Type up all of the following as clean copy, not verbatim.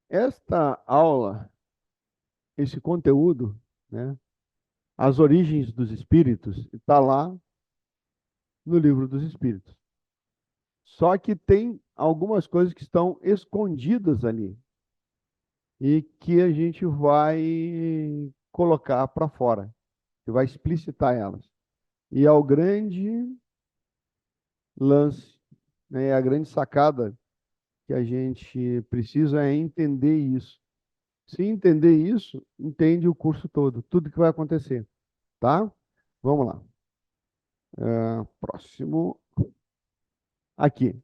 Esta aula, esse conteúdo, né, as origens dos espíritos, está lá no livro dos espíritos. Só que tem algumas coisas que estão escondidas ali e que a gente vai colocar para fora, que vai explicitar elas. E é o grande lance, né, a grande sacada que a gente precisa é entender isso. Se entender isso, entende o curso todo, tudo que vai acontecer, tá? Vamos lá. Próximo. Aqui.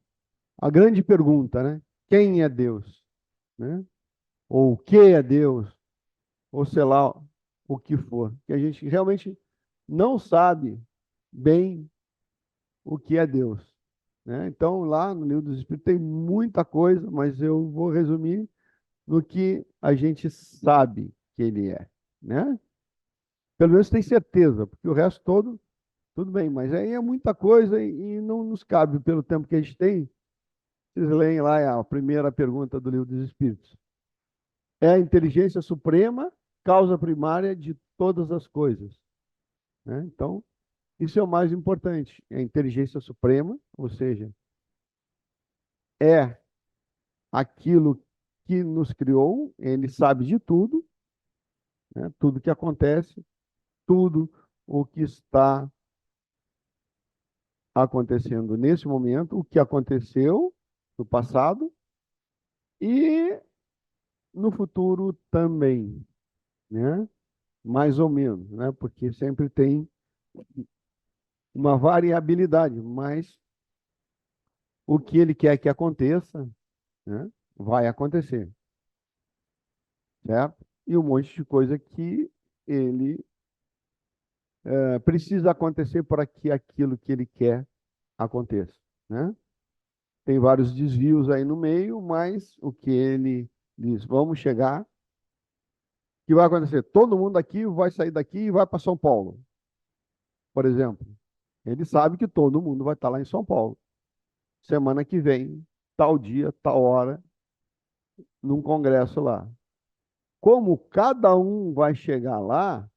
A grande pergunta, né? Quem é Deus? Né? Ou o que é Deus? Ou sei lá, o que for. Que a gente realmente não sabe bem o que é Deus. Né? Então, lá no Livro dos Espíritos tem muita coisa, mas eu vou resumir no que a gente sabe que ele é. Né? Pelo menos tem certeza, porque o resto todo, tudo bem, mas aí é muita coisa e não nos cabe pelo tempo que a gente tem. Vocês leem lá a primeira pergunta do Livro dos Espíritos. É a inteligência suprema, causa primária de todas as coisas. Né? Então, isso é o mais importante. É a inteligência suprema, ou seja, é aquilo que nos criou, ele sabe de tudo, né? Tudo que acontece, tudo o que está acontecendo nesse momento, o que aconteceu no passado e no futuro também, né? Mais ou menos, né? Porque sempre tem uma variabilidade, mas o que ele quer que aconteça, né? Vai acontecer, certo? E um monte de coisa que ele precisa acontecer para que aquilo que ele quer aconteça, né? Tem vários desvios aí no meio, mas o que ele diz, vamos chegar, o que vai acontecer? Todo mundo aqui vai sair daqui e vai para São Paulo, por exemplo. Ele sabe que todo mundo vai estar lá em São Paulo. Semana que vem, tal dia, tal hora, num congresso lá. Como cada um vai chegar lá,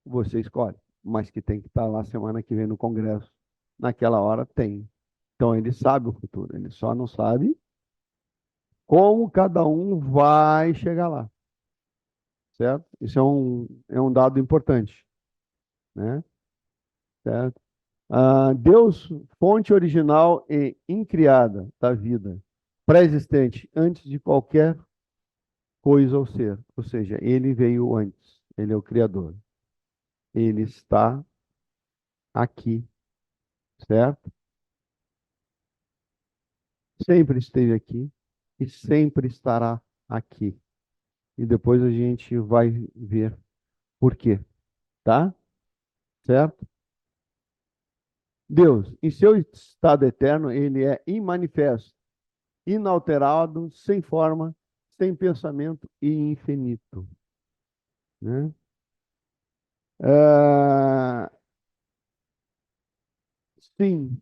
você escolhe. Mas que tem que estar lá semana que vem no congresso. Naquela hora tem. Então ele sabe o futuro, ele só não sabe como cada um vai chegar lá, certo? Isso é um dado importante, né? Certo? Deus, fonte original e incriada da vida, pré-existente antes de qualquer coisa ou ser. Ou seja, ele veio antes, ele é o Criador. Ele está aqui, certo? Sempre esteve aqui e sempre estará aqui. E depois a gente vai ver por quê, tá? Certo? Deus, em seu estado eterno, ele é imanifesto, inalterado, sem forma, sem pensamento e infinito. Né? Ah, sim,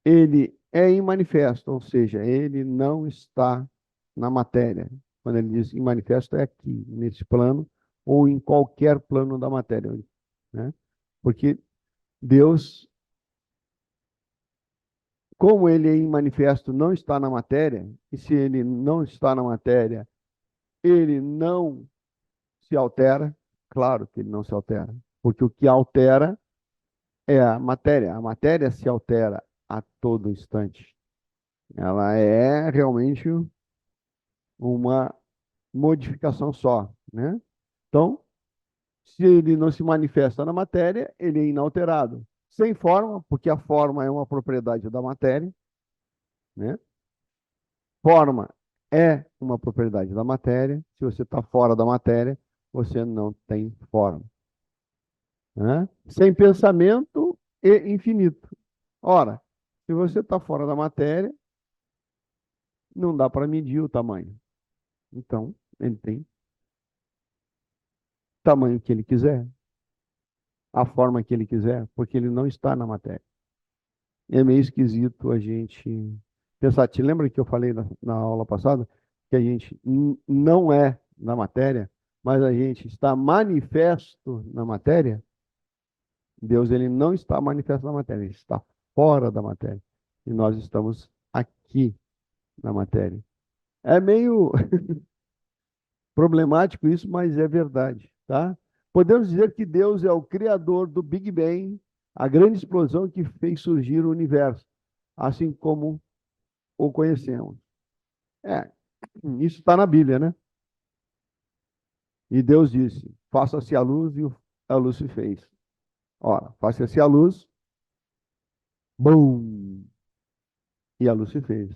ele é imanifesto, ou seja, ele não está na matéria. Quando ele diz imanifesto, é aqui, nesse plano, ou em qualquer plano da matéria. Né? Porque Deus, como ele é imanifesto, não está na matéria, e se ele não está na matéria, ele não se altera, claro que ele não se altera, porque o que altera é a matéria se altera a todo instante. Ela é realmente uma modificação só, né? Então, se ele não se manifesta na matéria, ele é inalterado. Sem forma, porque a forma é uma propriedade da matéria, né? Forma é uma propriedade da matéria. Se você está fora da matéria, você não tem forma. Né? Sem pensamento e infinito. Ora, se você está fora da matéria, não dá para medir o tamanho. Então, ele tem o tamanho que ele quiser, a forma que ele quiser, porque ele não está na matéria. É meio esquisito a gente pensar, te lembra que eu falei na aula passada que a gente não é na matéria, mas a gente está manifesto na matéria? Deus, ele não está manifesto na matéria, ele está fora da matéria. E nós estamos aqui na matéria. É meio problemático isso, mas é verdade, tá? Podemos dizer que Deus é o criador do Big Bang, a grande explosão que fez surgir o universo, assim como o conhecemos. É, isso está na Bíblia, né? E Deus disse: faça-se a luz, e a luz se fez. Ora, faça-se a luz, bum! E a luz se fez.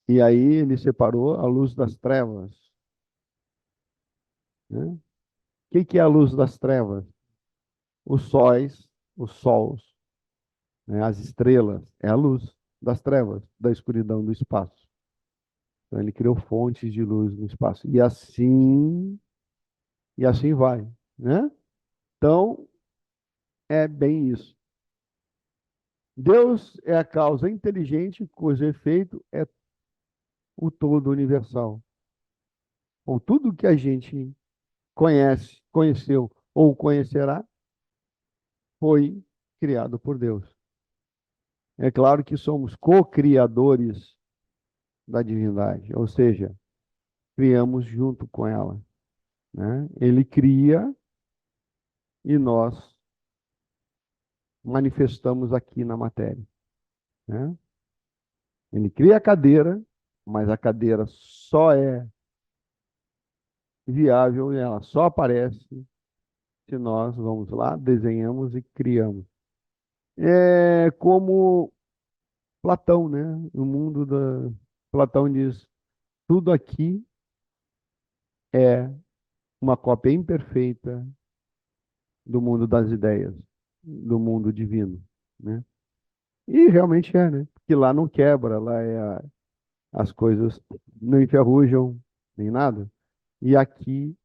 E aí ele separou a luz das trevas. Né? O que é a luz das trevas? Os sóis, os sols, né? As estrelas, é a luz das trevas, da escuridão do espaço. Então ele criou fontes de luz no espaço. E assim vai, né? Então, é bem isso. Deus é a causa inteligente cujo efeito é o todo universal. Ou tudo que a gente conhece, conheceu ou conhecerá foi criado por Deus. É claro que somos co-criadores da divindade, ou seja, criamos junto com ela, né? Ele cria e nós manifestamos aqui na matéria, né? Ele cria a cadeira, mas a cadeira só é viável e ela só aparece se nós vamos lá, desenhamos e criamos. É como Platão, né? No mundo da Platão diz: tudo aqui é uma cópia imperfeita do mundo das ideias, do mundo divino, né? E realmente é, né? Porque lá não quebra, lá as coisas não enferrujam nem nada. E aqui,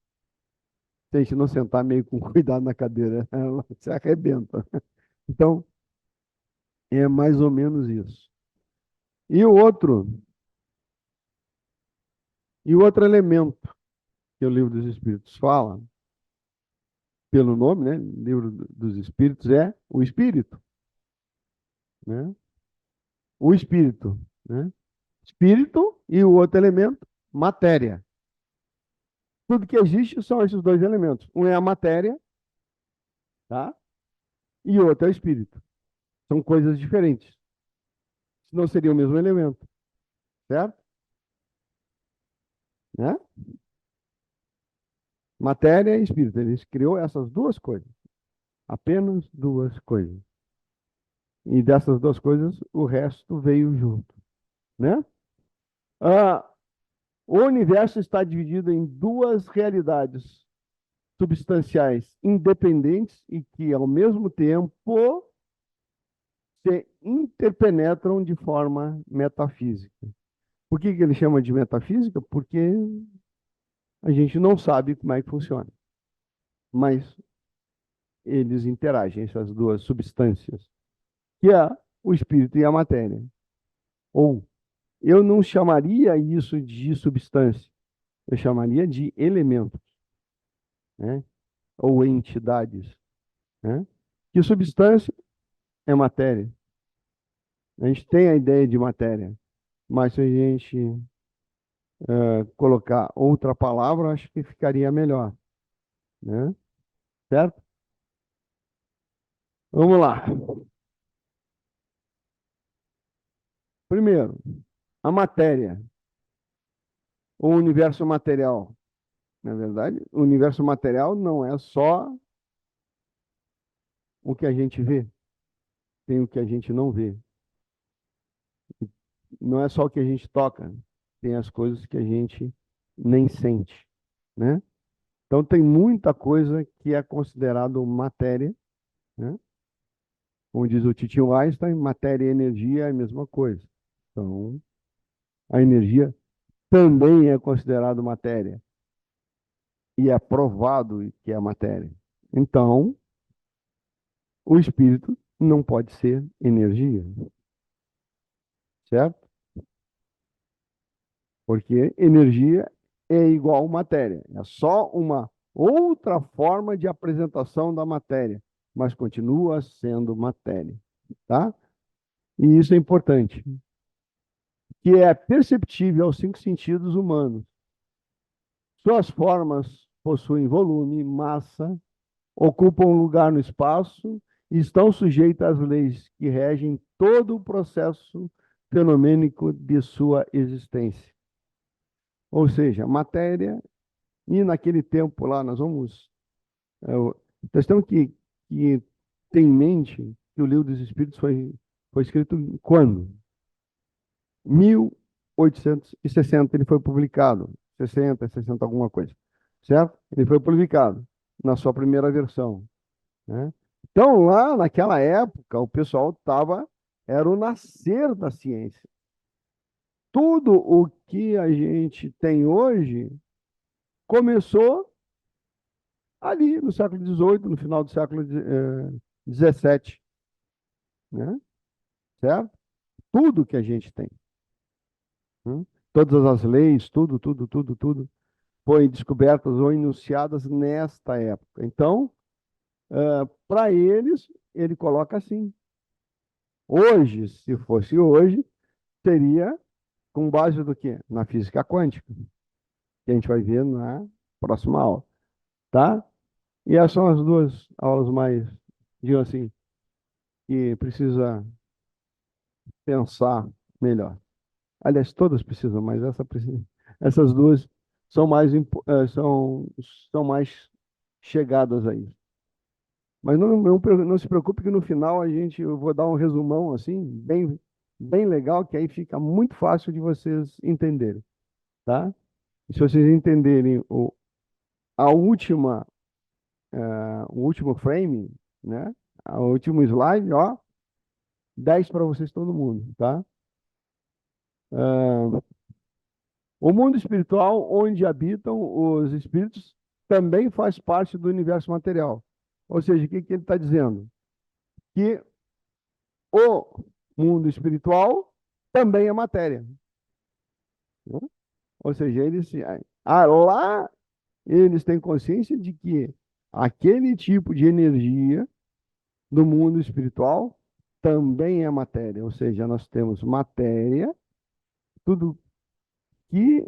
se a gente não sentar meio com cuidado na cadeira, ela se arrebenta. Então, é mais ou menos isso. E o outro elemento que o Livro dos Espíritos fala, pelo nome, né? Livro dos Espíritos é o Espírito, né? O Espírito, né? Espírito e o outro elemento, matéria. Tudo que existe são esses dois elementos. Um é a matéria, tá? E o outro é o espírito. São coisas diferentes. Não seria o mesmo elemento, certo? Né? Matéria e espírito. Ele criou essas duas coisas. Apenas duas coisas. E dessas duas coisas, o resto veio junto, né? Ah, o universo está dividido em duas realidades substanciais independentes e que, ao mesmo tempo, se interpenetram de forma metafísica. Por que ele chama de metafísica? Porque a gente não sabe como é que funciona. Mas eles interagem, essas duas substâncias, que é o espírito e a matéria. Ou eu não chamaria isso de substância, eu chamaria de elementos, né? Ou entidades, né? Que substância é matéria. A gente tem a ideia de matéria, mas se a gente colocar outra palavra, acho que ficaria melhor, né? Certo? Vamos lá. Primeiro, a matéria, o universo material. Na verdade, o universo material não é só o que a gente vê, tem o que a gente não vê. Não é só o que a gente toca, tem as coisas que a gente nem sente, né? Então tem muita coisa que é considerado matéria, né? Como diz o Titio Einstein, matéria e energia é a mesma coisa. Então, a energia também é considerado matéria e é provado que é matéria. Então, o espírito não pode ser energia, certo? Porque energia é igual matéria. É só uma outra forma de apresentação da matéria, mas continua sendo matéria, tá? E isso é importante, que é perceptível aos cinco sentidos humanos. Suas formas possuem volume, massa, ocupam um lugar no espaço e estão sujeitas às leis que regem todo o processo fenomênico de sua existência. Ou seja, matéria, e naquele tempo lá, nós temos que ter em mente que o Livro dos Espíritos foi escrito quando? 1860 ele foi publicado, 60, 60 alguma coisa, certo? Ele foi publicado na sua primeira versão, né? Então, lá naquela época, o pessoal era o nascer da ciência. Tudo o que a gente tem hoje começou ali no século XVIII, no final do século XVII, né? Certo? Tudo que a gente tem, né? Todas as leis, tudo, foi descobertas ou enunciadas nesta época. Então, para eles, ele coloca assim. Hoje, se fosse hoje, seria com base do quê? Na física quântica, que a gente vai ver na próxima aula, tá? E essas são as duas aulas mais, digamos assim, que precisa pensar melhor. Aliás, todas precisam, mas essas duas são são mais chegadas aí. Mas não se preocupe que no final eu vou dar um resumão assim, bem legal, que aí fica muito fácil de vocês entenderem, tá? E se vocês entenderem a última, o último frame, né? O último slide, ó, 10 para vocês todo mundo, tá? Ah, o mundo espiritual, onde habitam os espíritos, também faz parte do universo material. Ou seja, o que ele está dizendo? Que o mundo espiritual também é matéria, né? Ou seja, lá eles têm consciência de que aquele tipo de energia do mundo espiritual também é matéria. Ou seja, nós temos matéria, tudo que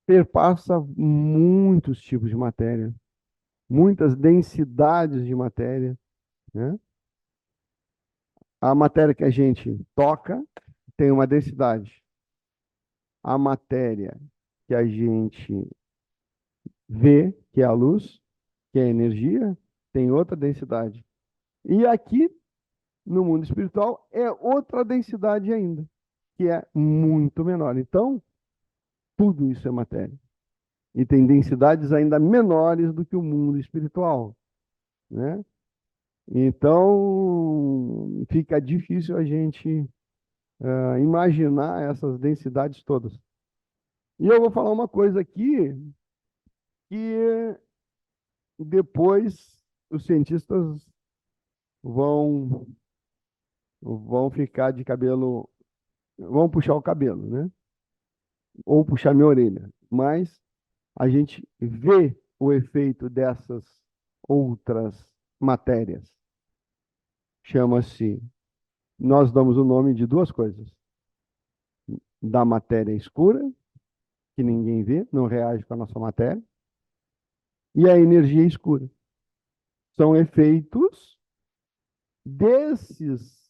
perpassa muitos tipos de matéria, muitas densidades de matéria, né? A matéria que a gente toca tem uma densidade. A matéria que a gente vê, que é a luz, que é a energia, tem outra densidade. E aqui, no mundo espiritual, é outra densidade ainda, que é muito menor. Então, tudo isso é matéria. E tem densidades ainda menores do que o mundo espiritual, né? Então, fica difícil a gente imaginar essas densidades todas. E eu vou falar uma coisa aqui que depois os cientistas vão, vão ficar de cabelo, vão puxar o cabelo, né? Ou puxar minha orelha. Mas a gente vê o efeito dessas outras matérias. Chama-se, nós damos o nome de duas coisas: da matéria escura, que ninguém vê, não reage com a nossa matéria, e a energia escura. São efeitos desses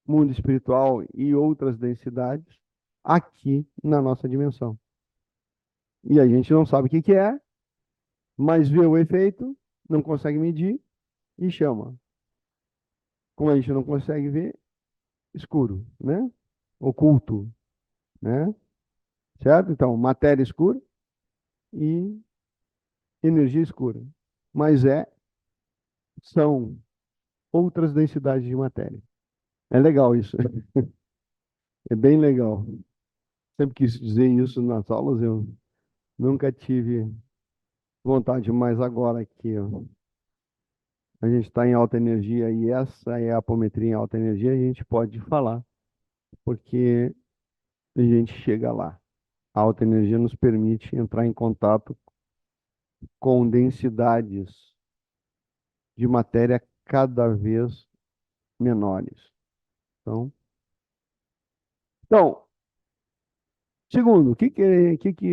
mundo espiritual e outras densidades aqui na nossa dimensão. E a gente não sabe o que que é, mas vê o efeito, não consegue medir e chama. Como a gente não consegue ver, escuro, né? Oculto, né? Certo? Então, matéria escura e energia escura. Mas são outras densidades de matéria. É legal isso. É bem legal. Sempre quis dizer isso nas aulas, eu nunca tive vontade, mas agora que a gente está em alta energia e essa é a apometria em alta energia, a gente pode falar porque a gente chega lá. A alta energia nos permite entrar em contato com densidades de matéria cada vez menores. Então, segundo, o que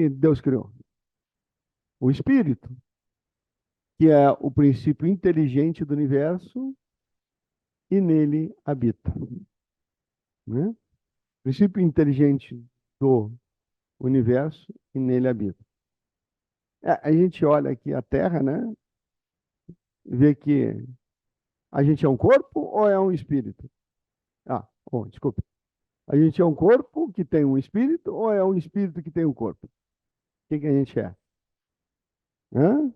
Deus criou? O Espírito, que é o princípio inteligente do universo e nele habita, né? O princípio inteligente do universo e nele habita. A gente olha aqui a Terra, né? Vê que a gente é um corpo ou é um espírito? Desculpa. A gente é um corpo que tem um espírito ou é um espírito que tem um corpo? O que a gente é? Hã?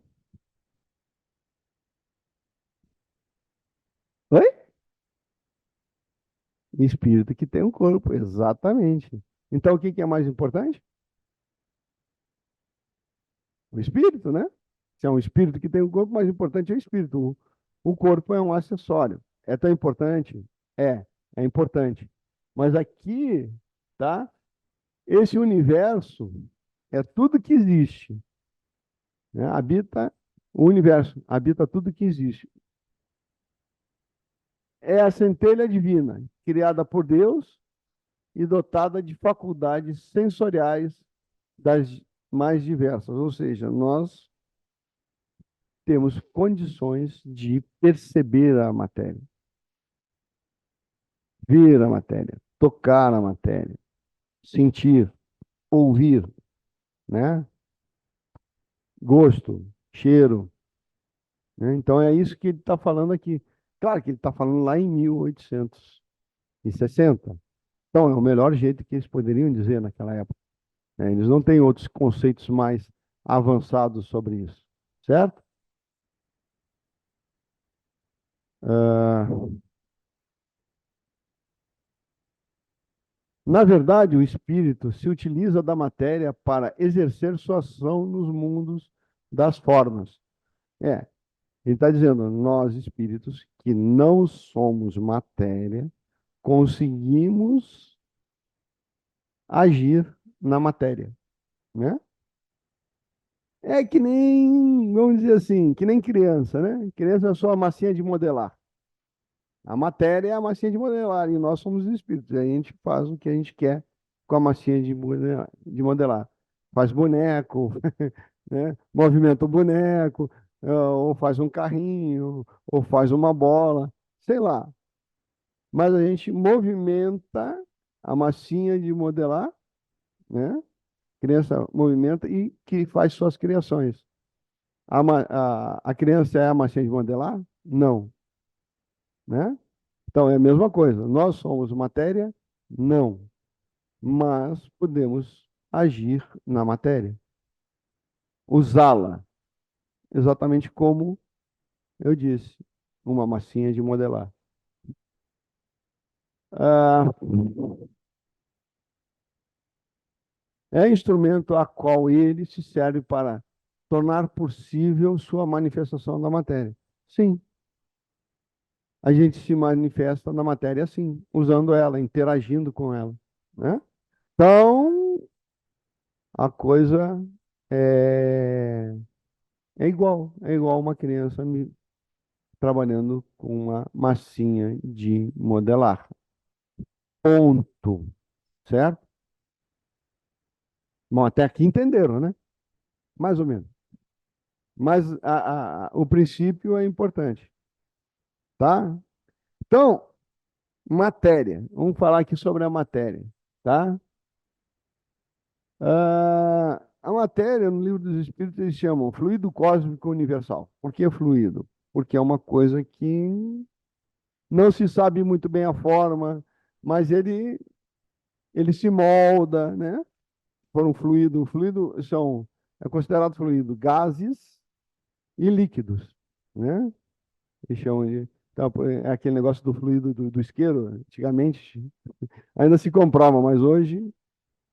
Oi? Espírito que tem um corpo, exatamente. Então, o que é mais importante? O espírito, né? Se é um espírito que tem um corpo, mais importante é o espírito. O corpo é um acessório. É tão importante? É, é importante. Mas aqui, tá? Esse universo é tudo que existe, né? Habita o universo, habita tudo que existe. É a centelha divina, criada por Deus e dotada de faculdades sensoriais das mais diversas. Ou seja, nós temos condições de perceber a matéria, ver a matéria, tocar a matéria, sentir, ouvir, né? Gosto, cheiro, né? Então é isso que ele está falando aqui. Claro que ele está falando lá em 1860. Então é o melhor jeito que eles poderiam dizer naquela época, né? Eles não têm outros conceitos mais avançados sobre isso, certo? Ah, na verdade, o espírito se utiliza da matéria para exercer sua ação nos mundos das formas. É, ele está dizendo, nós espíritos que não somos matéria, conseguimos agir na matéria, né? É que nem, vamos dizer assim, que nem criança, né? Criança é só a massinha de modelar. A matéria é a massinha de modelar e nós somos os espíritos. A gente faz o que a gente quer com a massinha de modelar. Faz boneco, né? Movimenta o boneco, ou faz um carrinho, ou faz uma bola, sei lá. Mas a gente movimenta a massinha de modelar, né? Criança movimenta e que faz suas criações. A criança é a massinha de modelar? Não, né? Então é a mesma coisa. Nós somos matéria? Não. Mas podemos agir na matéria, usá-la, exatamente como eu disse, uma massinha de modelar. Ah, é instrumento a qual ele se serve para tornar possível sua manifestação na matéria. Sim, a gente se manifesta na matéria assim, usando ela, interagindo com ela, né? Então, a coisa é, é igual uma criança trabalhando com uma massinha de modelar. Ponto, certo? Bom, até aqui entenderam, né? Mais ou menos. Mas o princípio é importante, tá? Então, matéria. Vamos falar aqui sobre a matéria, tá? A matéria, no livro dos Espíritos, eles chamam fluido cósmico universal. Por que fluido? Porque é uma coisa que não se sabe muito bem a forma, mas ele se molda, né? Por um fluido. O fluido é considerado fluido gases e líquidos, né? Eles chamam de. Então, é aquele negócio do fluido do isqueiro, antigamente ainda se comprova, mas hoje,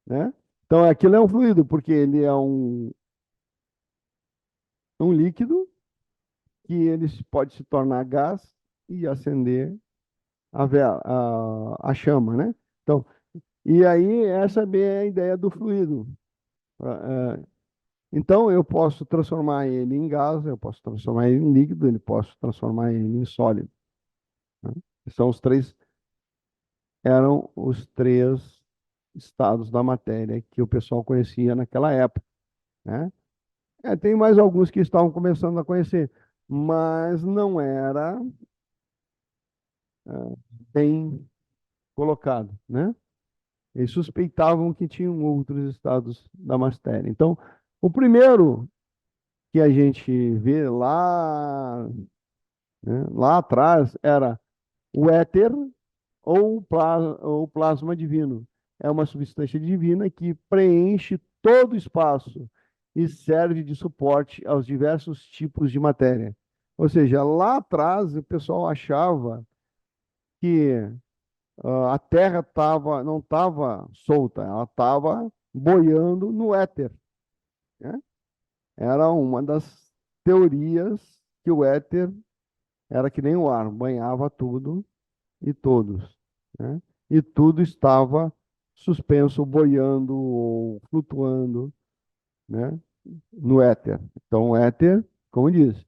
né? Então, aquilo é um fluido, porque ele é um líquido que ele pode se tornar gás e acender a chama, né? Então, E aí, essa é bem a ideia do fluido. Ah, então, eu posso transformar ele em gás, eu posso transformar ele em líquido, ele posso transformar ele em sólido, né? São os três, eram os três estados da matéria que o pessoal conhecia naquela época, né? Tem mais alguns que estavam começando a conhecer, mas não era bem colocado, né? Eles suspeitavam que tinham outros estados da matéria. Então, o primeiro que a gente vê lá, né, lá atrás era o éter ou plasma divino. É uma substância divina que preenche todo o espaço e serve de suporte aos diversos tipos de matéria. Ou seja, lá atrás o pessoal achava que a Terra não estava solta, ela estava boiando no éter, né? Era uma das teorias que o éter era que nem o ar, banhava tudo e todos, né? E tudo estava suspenso, boiando ou flutuando, né? No éter. Então, o éter, como diz,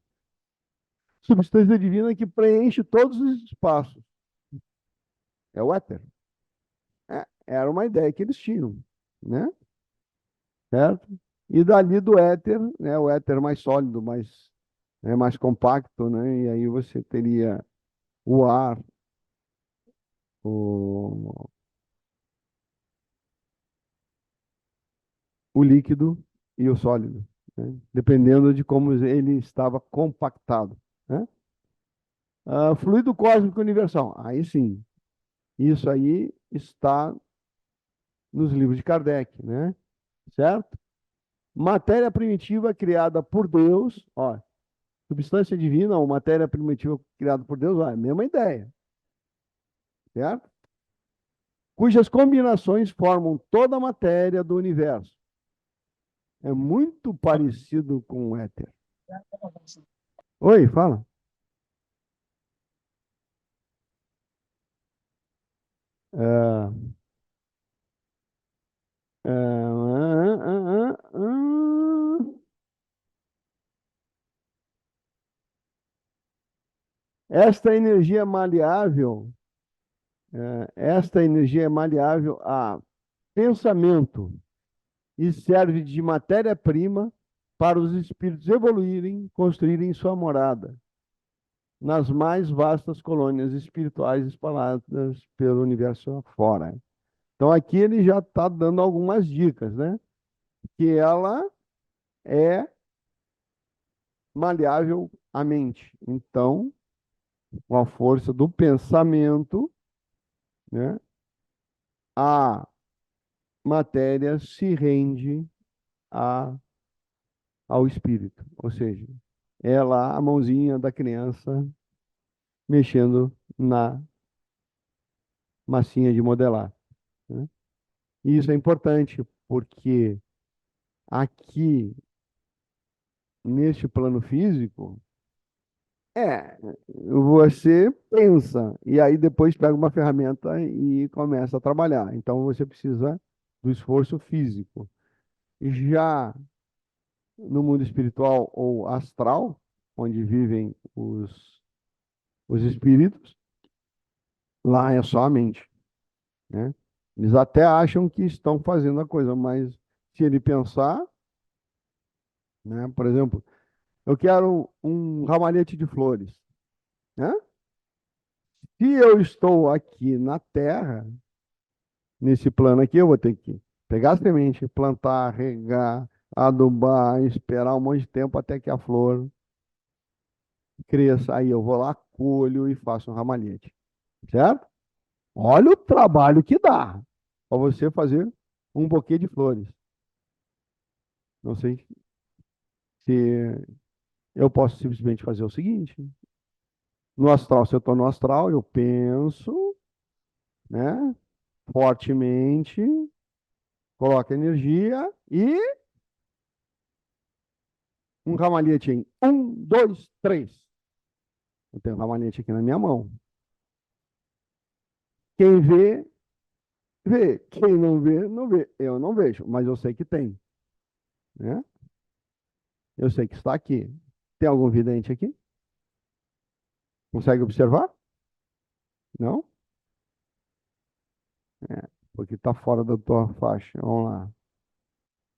substância divina que preenche todos os espaços. É o éter. Era uma ideia que eles tinham, né? Certo? E dali do éter, né? O éter mais sólido, mais compacto, né? E aí você teria o ar, o, o líquido e o sólido, né? Dependendo de como ele estava compactado, né? Fluido cósmico universal. Aí sim, isso aí está nos livros de Kardec, né? Certo? Matéria primitiva criada por Deus, ó, substância divina ou matéria primitiva criada por Deus, ó, é a mesma ideia, certo? Cujas combinações formam toda a matéria do universo. É muito parecido com o éter. Oi, fala. É, esta energia maleável, esta energia é maleável a pensamento e serve de matéria-prima para os espíritos evoluírem, construírem sua morada nas mais vastas colônias espirituais espalhadas pelo universo afora. Então aqui ele já está dando algumas dicas, né? Que ela é maleável à mente. Então, com a força do pensamento, né, a matéria se rende a, ao espírito. Ou seja, é lá a mãozinha da criança mexendo na massinha de modelar, né? E isso é importante, porque aqui, neste plano físico, você pensa, e aí depois pega uma ferramenta e começa a trabalhar. Então você precisa do esforço físico. Já no mundo espiritual ou astral, onde vivem os espíritos, lá é só a mente, né? Eles até acham que estão fazendo a coisa, mas se ele pensar, né? Por exemplo, eu quero um ramalhete de flores, né? Se eu estou aqui na Terra, nesse plano aqui, eu vou ter que pegar a semente, plantar, regar, adubar, esperar um monte de tempo até que a flor cresça. Aí eu vou lá, colho e faço um ramalhete, certo? Olha o trabalho que dá para você fazer um buquê de flores. Não sei se eu posso simplesmente fazer o seguinte: no astral, se eu estou no astral, eu penso, né, fortemente, coloco energia e um ramalhete em um, dois, três. Eu tenho um ramalhete aqui na minha mão. Quem vê vê. Quem não vê, não vê. Eu não vejo, mas eu sei que tem, né? Eu sei que está aqui. Tem algum vidente aqui? Consegue observar? Não? É, porque está fora da tua faixa. Vamos lá.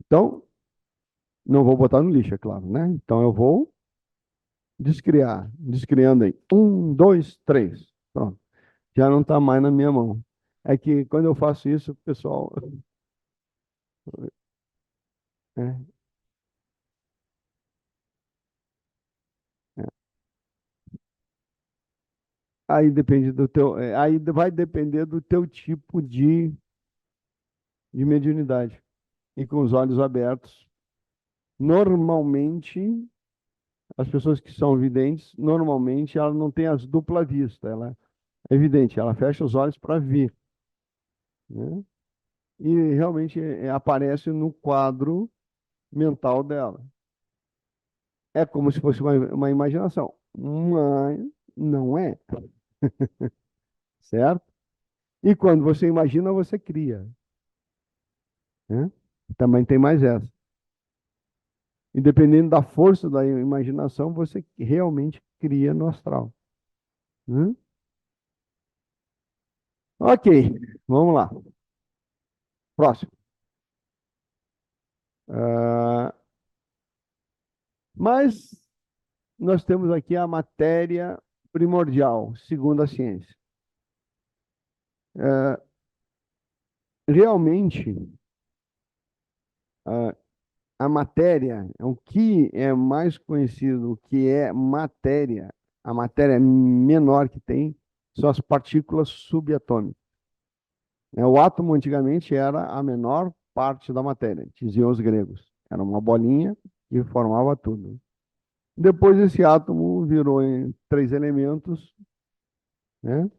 Então, não vou botar no lixo, é claro, né? Então eu vou descriar. Descriando aí. Um, dois, três. Pronto. Já não está mais na minha mão. É que quando eu faço isso, o pessoal. É, é. Aí depende do teu. Aí vai depender do teu tipo de mediunidade. E com os olhos abertos. Normalmente, as pessoas que são videntes, normalmente ela não tem as dupla vista. Ela é evidente, ela fecha os olhos para ver, né? E realmente aparece no quadro mental dela. É como se fosse uma imaginação, mas não é, certo? E quando você imagina, você cria, né? Também tem mais essa. E dependendo da força da imaginação, você realmente cria no astral, né? Ok, vamos lá. Próximo. Ah, mas nós temos aqui a matéria primordial, segundo a ciência. Ah, realmente, ah, a matéria, o que é mais conhecido, o que é matéria, a matéria menor que tem, são as partículas subatômicas. O átomo antigamente era a menor parte da matéria, diziam os gregos. Era uma bolinha que formava tudo. Depois esse átomo virou em três elementos, né?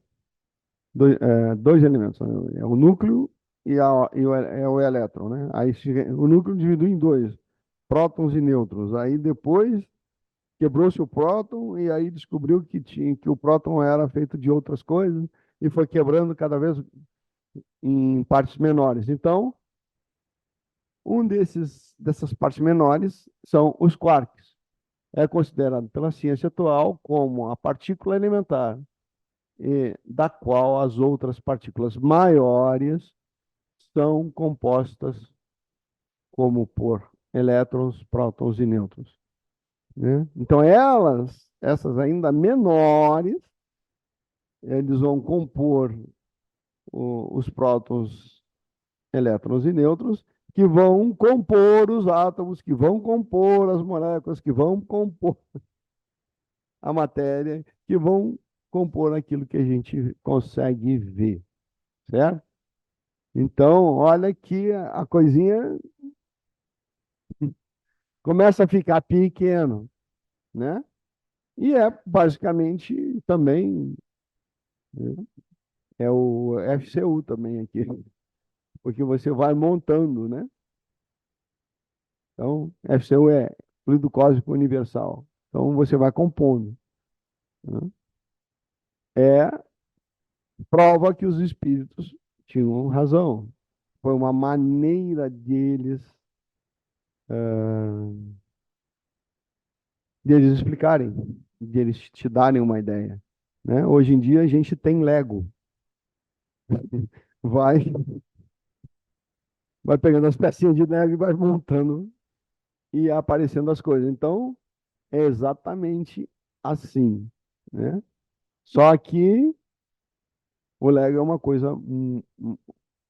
Dois elementos, né? É o núcleo é o elétron, né? Aí o núcleo dividiu em dois, prótons e nêutrons. Aí depois quebrou-se o próton e aí descobriu que o próton era feito de outras coisas e foi quebrando cada vez em partes menores. Então, dessas partes menores são os quarks. É considerado pela ciência atual como a partícula elementar, da qual as outras partículas maiores são compostas como por elétrons, prótons e nêutrons, né? Então, essas ainda menores, eles vão compor os prótons, elétrons e nêutrons, que vão compor os átomos, que vão compor as moléculas, que vão compor a matéria, que vão compor aquilo que a gente consegue ver, certo? Então, olha que a coisinha começa a ficar pequeno, né? E é basicamente também, né, é o FCU também aqui, porque você vai montando, né? Então, FCU é fluido cósmico universal. Então, você vai compondo, né? É prova que os espíritos tinham razão. Foi uma maneira deles explicarem, deles te darem uma ideia, né? Hoje em dia a gente tem Lego. Vai, vai pegando as pecinhas de Lego e vai montando e aparecendo as coisas. Então, é exatamente assim, né? Só que o Lego é uma coisa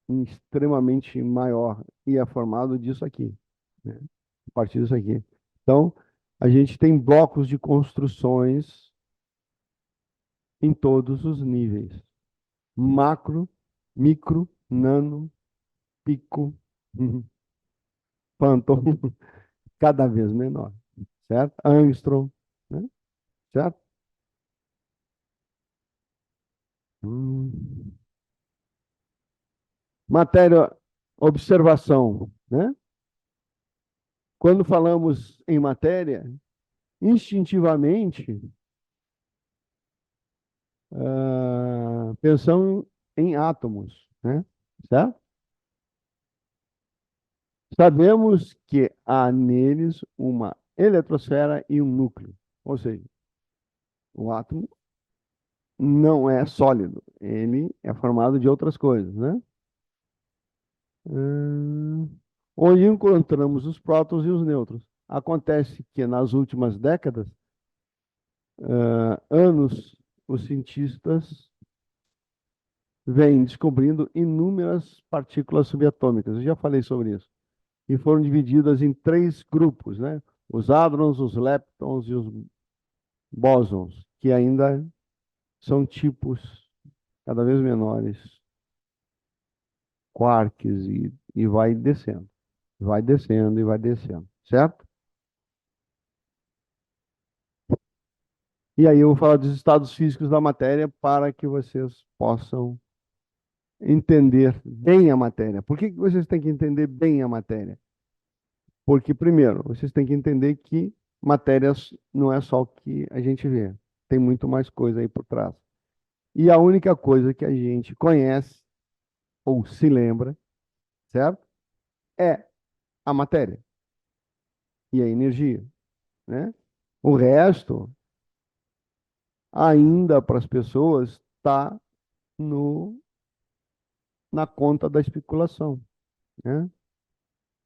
extremamente maior e é formado disso aqui, né? A partir disso aqui. Então, a gente tem blocos de construções em todos os níveis. Macro, micro, nano, pico, quantum, cada vez menor, certo? Angstrom, né? Certo? Hum. Matéria, observação, né? Quando falamos em matéria, instintivamente, pensamos em átomos, né? certo? Sabemos que há neles uma eletrosfera e um núcleo, ou seja, o átomo não é sólido, ele é formado de outras coisas, né? Hum, Onde encontramos os prótons e os nêutrons. Acontece que nas últimas décadas, anos, os cientistas vêm descobrindo inúmeras partículas subatômicas. Eu já falei sobre isso. E foram divididas em três grupos, né? Os hadrons, os leptons e os bósons, que ainda são tipos cada vez menores, quarks, e vai descendo. Vai descendo e vai descendo, certo? E aí eu vou falar dos estados físicos da matéria para que vocês possam entender bem a matéria. Por que que vocês têm que entender bem a matéria? Porque, primeiro, vocês têm que entender que matéria não é só o que a gente vê. Tem muito mais coisa aí por trás. E a única coisa que a gente conhece ou se lembra, certo? É a matéria e a energia, né? O resto, ainda para as pessoas, está no na conta da especulação, né?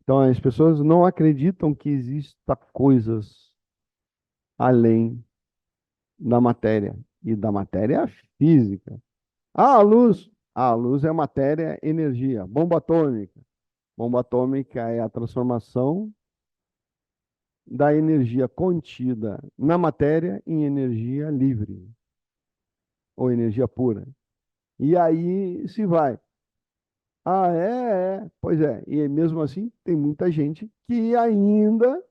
Então, as pessoas não acreditam que exista coisas além da matéria. E da matéria física. A luz é matéria, energia. Bomba atômica. Bomba atômica é a transformação da energia contida na matéria em energia livre, ou energia pura. E aí se vai. Ah, é. Pois é. E mesmo assim, tem muita gente que ainda,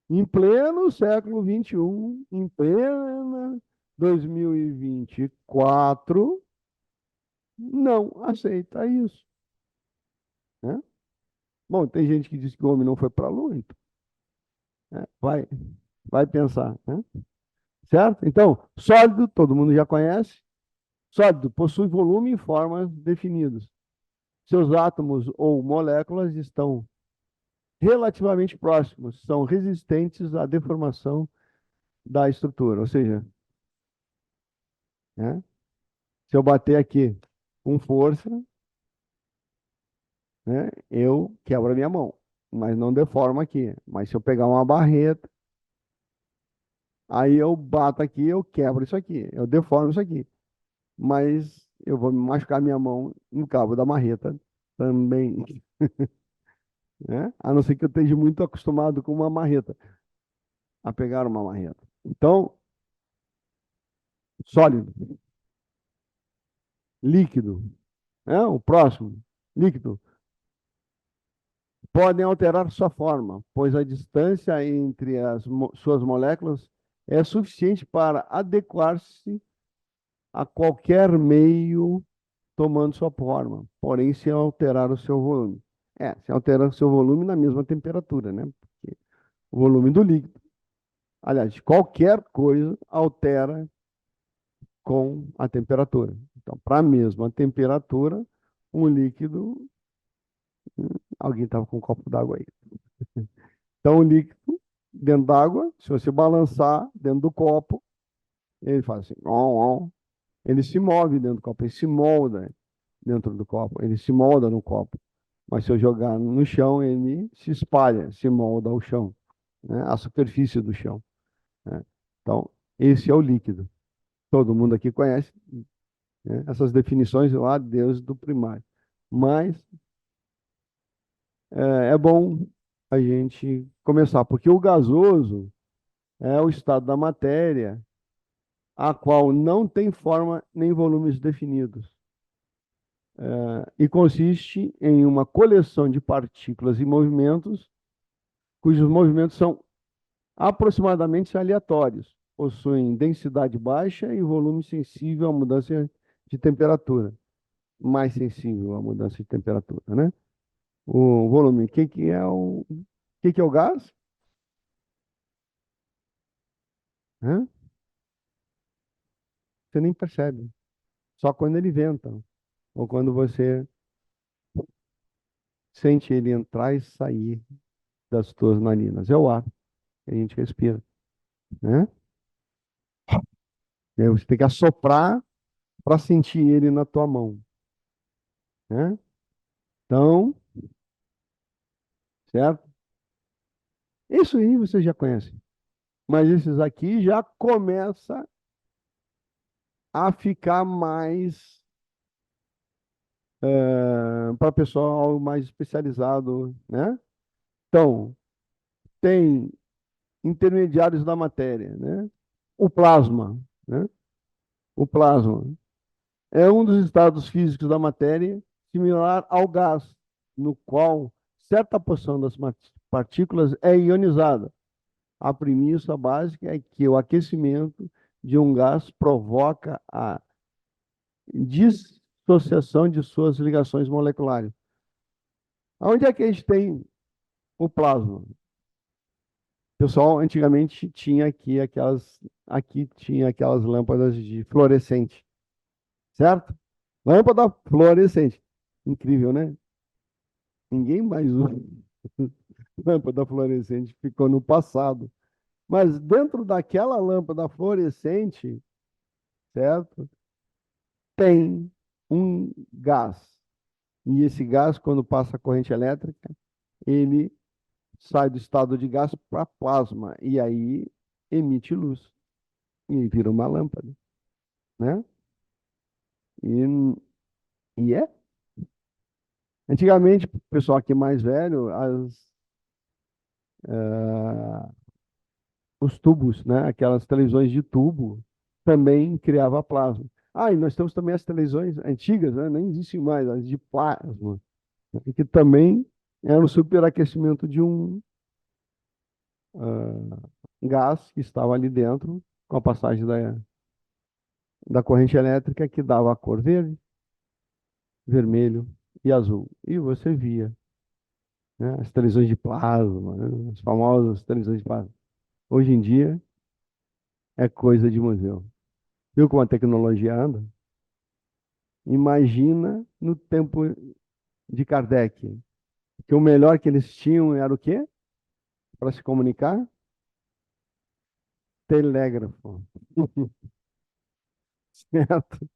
em pleno século XXI, em plena 2024, não aceita isso, né? Bom, tem gente que diz que o homem não foi para a Lua, então, né? Vai pensar, né? Certo? Então, sólido, todo mundo já conhece. Sólido possui volume e formas definidos. Seus átomos ou moléculas estão relativamente próximos, são resistentes à deformação da estrutura. Ou seja, né? Se eu bater aqui com força, né, eu quebro a minha mão, mas não deforma aqui. Mas se eu pegar uma barreta, aí eu bato aqui, eu quebro isso aqui, eu deformo isso aqui. Mas eu vou machucar minha mão no cabo da marreta também, né? A não ser que eu esteja muito acostumado com uma marreta, a pegar uma marreta. Então, sólido, líquido, né? O próximo, líquido, podem alterar sua forma, pois a distância entre suas moléculas é suficiente para adequar-se a qualquer meio tomando sua forma, porém sem alterar o seu volume. Sem alterar o seu volume na mesma temperatura, né? Porque o volume do líquido, aliás, qualquer coisa altera com a temperatura. Então, para a mesma temperatura, um líquido. Alguém estava com um copo d'água aí. Então, o líquido dentro d'água, se você balançar dentro do copo, ele faz assim, on, on. Ele se move dentro do copo, ele se molda dentro do copo, ele se molda no copo. Mas se eu jogar no chão, ele se espalha, se molda ao chão, né? A superfície do chão, né? Então, esse é o líquido. Todo mundo aqui conhece, né, essas definições lá desde o primário. Mas é bom a gente começar, porque o gasoso é o estado da matéria a qual não tem forma nem volumes definidos, e consiste em uma coleção de partículas e movimentos, cujos movimentos são aproximadamente aleatórios, possuem densidade baixa e volume sensível à mudança de temperatura, mais sensível à mudança de temperatura, né? O volume, que é o gás? Hã? Você nem percebe, só quando ele venta ou quando você sente ele entrar e sair das tuas narinas. É o ar que a gente respira, né? E aí você tem que assoprar para sentir ele na tua mão, né? Então, certo? Isso aí você já conhece. Mas esses aqui já começa a ficar mais para pessoal mais especializado, né? Então, tem intermediários da matéria, né? O plasma, né? O plasma é um dos estados físicos da matéria similar ao gás, no qual certa porção das partículas é ionizada. A premissa básica é que o aquecimento de um gás provoca a dissociação de suas ligações moleculares. Onde é que a gente tem o plasma? O pessoal antigamente tinha aqui tinha aquelas lâmpadas de fluorescente, certo? Lâmpada fluorescente. Incrível, né? Ninguém mais usa lâmpada fluorescente, ficou no passado. Mas dentro daquela lâmpada fluorescente, certo? Tem um gás. E esse gás, quando passa a corrente elétrica, ele sai do estado de gás para plasma. E aí emite luz. E vira uma lâmpada, né? E, e é. Antigamente, o pessoal aqui mais velho, os tubos, né? Aquelas televisões de tubo, também criava plasma. Ah, e nós temos também as televisões antigas, né? Nem existem mais, as de plasma, né? Que também era o superaquecimento de um gás que estava ali dentro, com a passagem da corrente elétrica que dava a cor verde, vermelho e azul. E você via, né? As televisões de plasma, né? As famosas televisões de plasma. Hoje em dia é coisa de museu. Viu como a tecnologia anda? Imagina no tempo de Kardec, que o melhor que eles tinham era o quê? Para se comunicar? Telégrafo. Certo?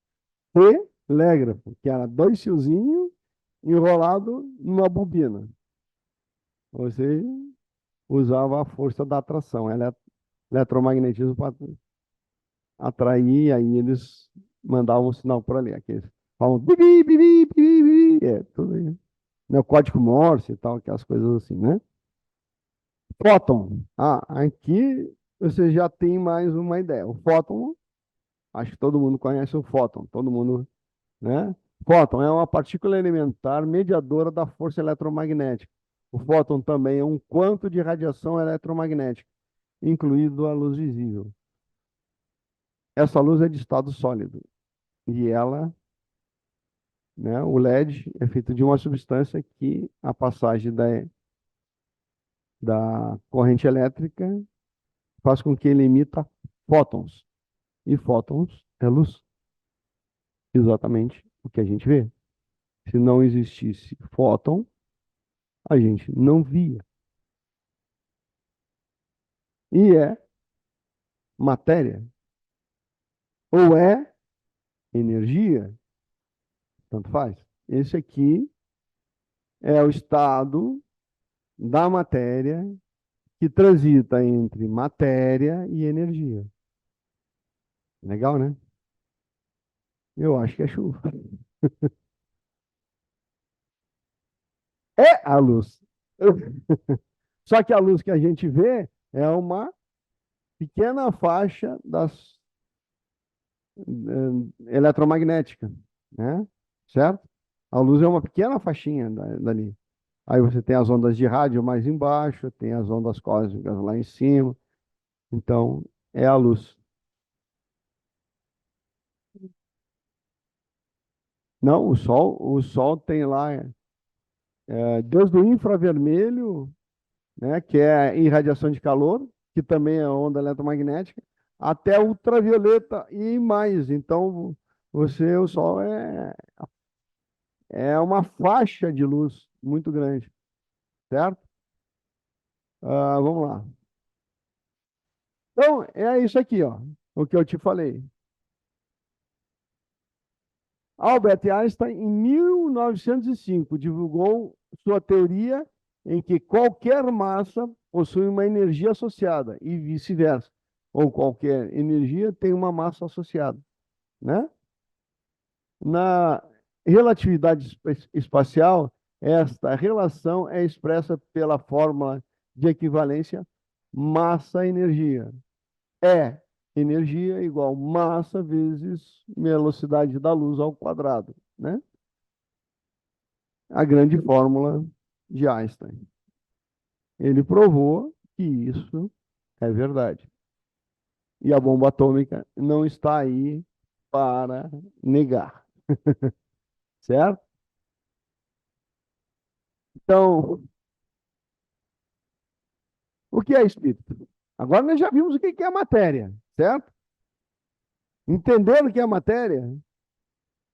Telégrafo, que era dois fiozinhos enrolados numa bobina. Você usava a força da atração, eletromagnetismo para atrair, aí eles mandavam um sinal por ali. Aqueles falam bibi, bibi, bibi, bibi, tudo aí. Né? O código Morse e tal, aquelas coisas assim, né? Fóton. Ah, aqui você já tem mais uma ideia. O fóton, acho que todo mundo conhece o fóton, todo mundo, né? Fóton é uma partícula elementar mediadora da força eletromagnética. O fóton também é um quanto de radiação eletromagnética, incluído a luz visível. Essa luz é de estado sólido e ela, né, o LED é feito de uma substância que a passagem da corrente elétrica faz com que ele emita fótons. E fótons é luz. Exatamente o que a gente vê. Se não existisse fóton, a gente não via. E é matéria. Ou é energia, tanto faz. Esse aqui é o estado da matéria que transita entre matéria e energia. Legal, né? Eu acho que é chuva. É a luz. Só que a luz que a gente vê é uma pequena faixa das eletromagnética, né? Certo? A luz é uma pequena faixinha dali. Aí você tem as ondas de rádio mais embaixo, tem as ondas cósmicas lá em cima. Então, é a luz. Não, o sol tem lá desde o infravermelho, né, que é irradiação de calor, que também é onda eletromagnética, até ultravioleta e mais. Então, o sol é uma faixa de luz muito grande, certo? Vamos lá. Então, é isso aqui, ó, o que eu te falei. Albert Einstein, em 1905, divulgou sua teoria em que qualquer massa possui uma energia associada e vice-versa. Ou qualquer energia tem uma massa associada, né? Na relatividade espacial, esta relação é expressa pela fórmula de equivalência massa-energia. É energia igual massa vezes velocidade da luz ao quadrado, né? A grande fórmula de Einstein. Ele provou que isso é verdade. E a bomba atômica não está aí para negar, certo? Então, o que é espírito? Agora nós já vimos o que é matéria, certo? Entendendo o que é matéria?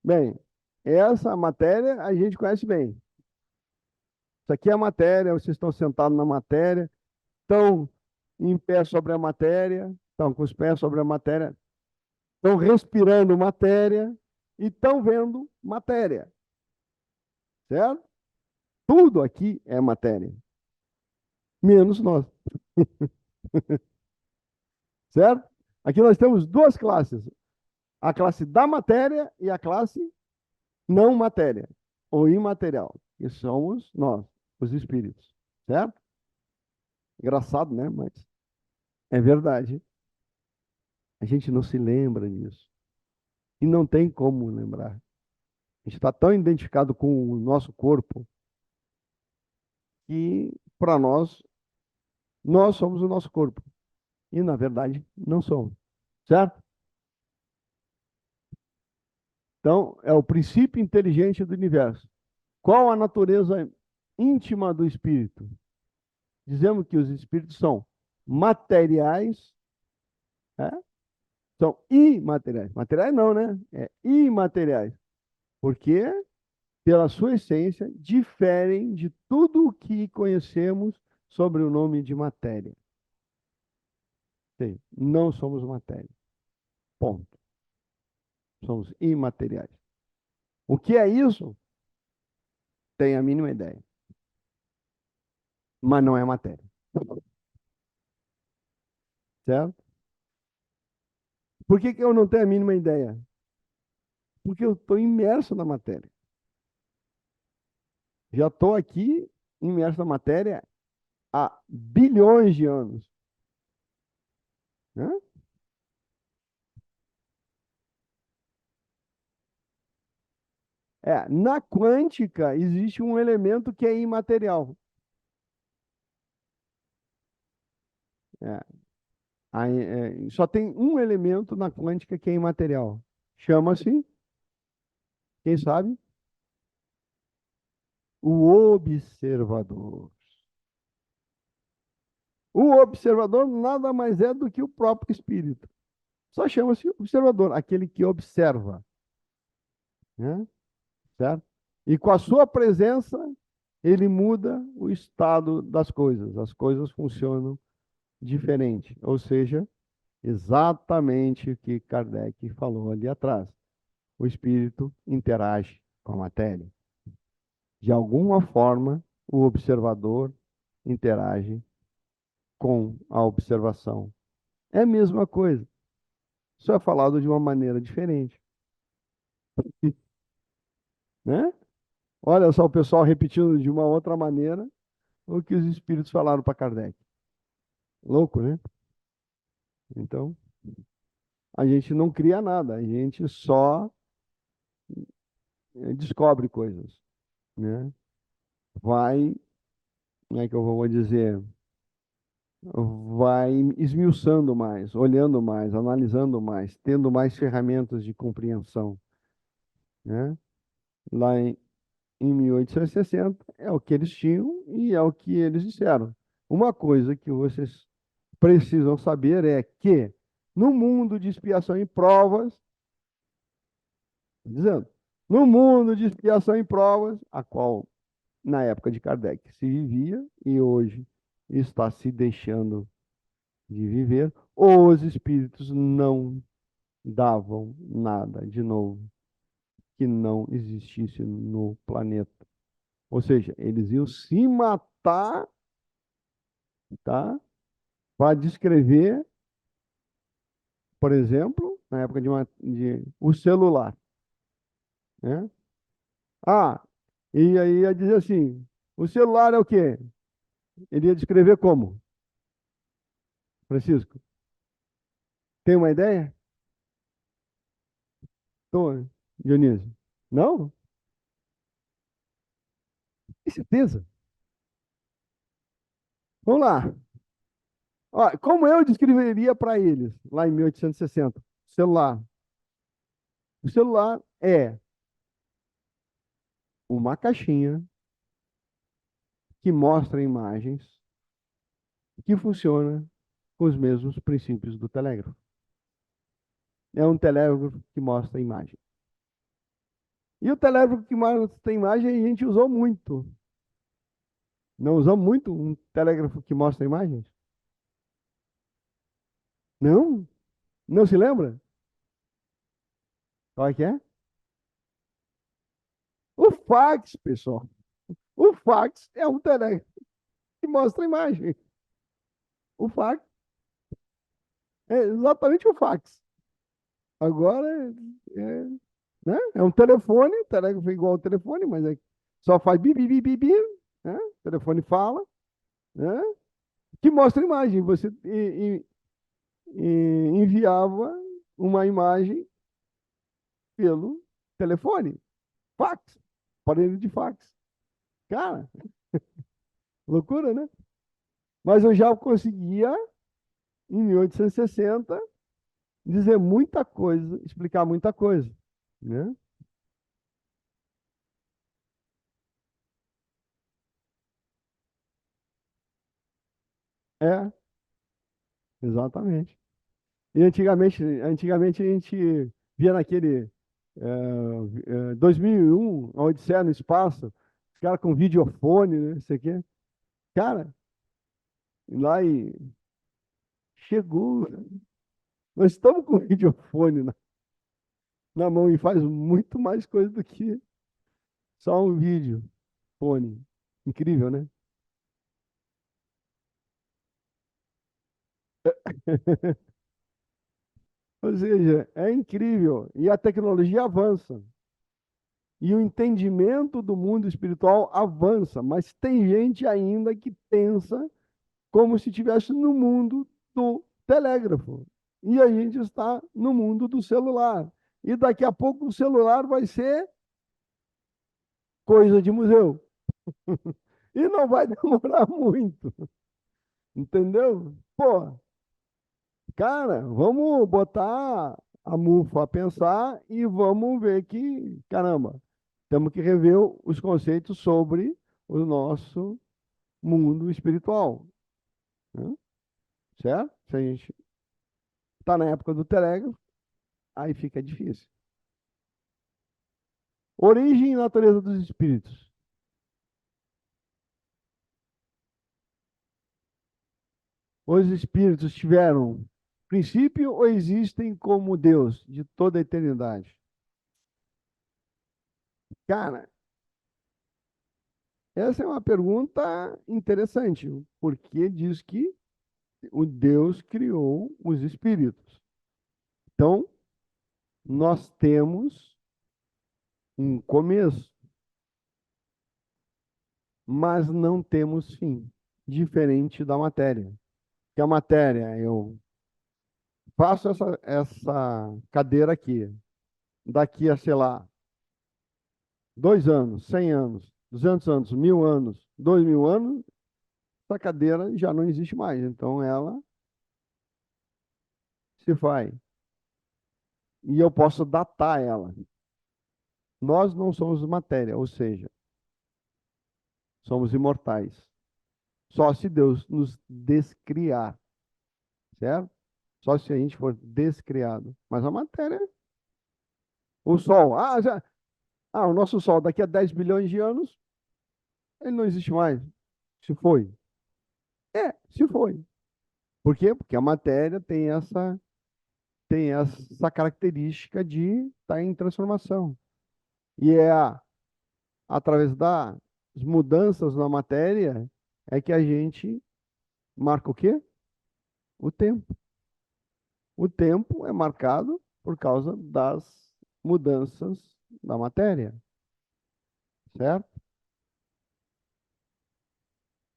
Bem, essa matéria a gente conhece bem. Isso aqui é a matéria, vocês estão sentados na matéria, estão em pé sobre a matéria, estão com os pés sobre a matéria, estão respirando matéria e estão vendo matéria, certo? Tudo aqui é matéria, menos nós, certo? Aqui nós temos duas classes, a classe da matéria e a classe não matéria, ou imaterial, que somos nós, os espíritos, certo? Engraçado, né? Mas é verdade. A gente não se lembra disso. E não tem como lembrar. A gente está tão identificado com o nosso corpo que, para nós, nós somos o nosso corpo. E, na verdade, não somos. Certo? Então, é o princípio inteligente do universo. Qual a natureza íntima do espírito? Dizemos que os espíritos são materiais, né? São imateriais. Materiais não, né? É imateriais. Porque, pela sua essência, diferem de tudo o que conhecemos sobre o nome de matéria. Sim, não somos matéria. Ponto. Somos imateriais. O que é isso? Tem a mínima ideia. Mas não é matéria. Certo? Por que eu não tenho a mínima ideia? Porque eu estou imerso na matéria. Já estou aqui imerso na matéria há bilhões de anos. Né? Na quântica existe um elemento que é imaterial. É, só tem um elemento na quântica que é imaterial. Chama-se, quem sabe? O observador. O observador nada mais é do que o próprio espírito. Só chama-se observador, aquele que observa. Né? Certo? E com a sua presença, ele muda o estado das coisas. As coisas funcionam diferente. Ou seja, exatamente o que Kardec falou ali atrás. O espírito interage com a matéria. De alguma forma, o observador interage com a observação. É a mesma coisa. Só é falado de uma maneira diferente. Né? Olha só o pessoal repetindo de uma outra maneira o que os espíritos falaram para Kardec. Louco, né? Então, a gente não cria nada, a gente só descobre coisas, né? Vai, como é que eu vou dizer? Vai esmiuçando mais, olhando mais, analisando mais, tendo mais ferramentas de compreensão, né? Lá em 1860 é o que eles tinham e é o que eles disseram. Uma coisa que vocês precisam saber é que no mundo de expiação e provas, dizendo, no mundo de expiação e provas, a qual na época de Kardec se vivia e hoje está se deixando de viver, os espíritos não davam nada de novo que não existisse no planeta. Ou seja, eles iam se matar, tá? Para descrever, por exemplo, na época de o celular, né? Ah, e aí ia dizer assim, o celular é o quê? Ele ia descrever como? Francisco, tem uma ideia? Tô, Dionísio. Não? Tem certeza? Vamos lá. Ó, como eu descreveria para eles, lá em 1860? Celular. O celular é uma caixinha que mostra imagens que funciona com os mesmos princípios do telégrafo. É um telégrafo que mostra imagem. E o telégrafo que mostra imagem a gente usou muito. Não usamos muito um telégrafo que mostra imagens? Não? Não se lembra? Qual é que é? O fax, pessoal. O fax é um telégrafo que mostra imagem. O fax é exatamente o fax. Agora é, né? É um telefone, telégrafo é igual ao telefone, mas só faz bi, bi, bi, bi, bi, né? O telefone fala, né? Que mostra imagem. Você enviava uma imagem pelo telefone, fax, aparelho de fax. Cara, loucura, né? Mas eu já conseguia, em 1860, dizer muita coisa, explicar muita coisa, né? É, exatamente. E antigamente a gente via naquele 2001, a Odisseia no Espaço, os caras com videofone, né? Isso aqui. Cara, lá e chegou. Nós estamos com o videofone na mão e faz muito mais coisa do que só um vídeo. Fone. Incrível, né? Ou seja, é incrível. E a tecnologia avança. E o entendimento do mundo espiritual avança. Mas tem gente ainda que pensa como se estivesse no mundo do telégrafo. E a gente está no mundo do celular. E daqui a pouco o celular vai ser coisa de museu. E não vai demorar muito. Entendeu? Pô, cara, vamos botar a MUFA a pensar e vamos ver que, caramba, temos que rever os conceitos sobre o nosso mundo espiritual, né? Certo? Se a gente está na época do telégrafo, aí fica difícil. Origem e natureza dos espíritos. Os espíritos tiveram princípio ou existem como Deus de toda a eternidade? Cara, essa é uma pergunta interessante, porque diz que o Deus criou os espíritos. Então, nós temos um começo, mas não temos fim, diferente da matéria. Que a matéria, eu faço essa cadeira aqui, daqui a, sei lá, 2 anos, 100 anos, 200 anos, 1000 anos, 2000 anos, essa cadeira já não existe mais. Então, ela se vai. E eu posso datar ela. Nós não somos matéria, ou seja, somos imortais. Só se Deus nos descriar, certo? Só se a gente for descriado. Mas a matéria, o Sol, o nosso Sol daqui a 10 bilhões de anos ele não existe mais. Se foi. Se foi. Por quê? Porque a matéria tem essa característica de estar em transformação. E através das mudanças na matéria é que a gente marca o quê? O tempo. O tempo é marcado por causa das mudanças da matéria, certo?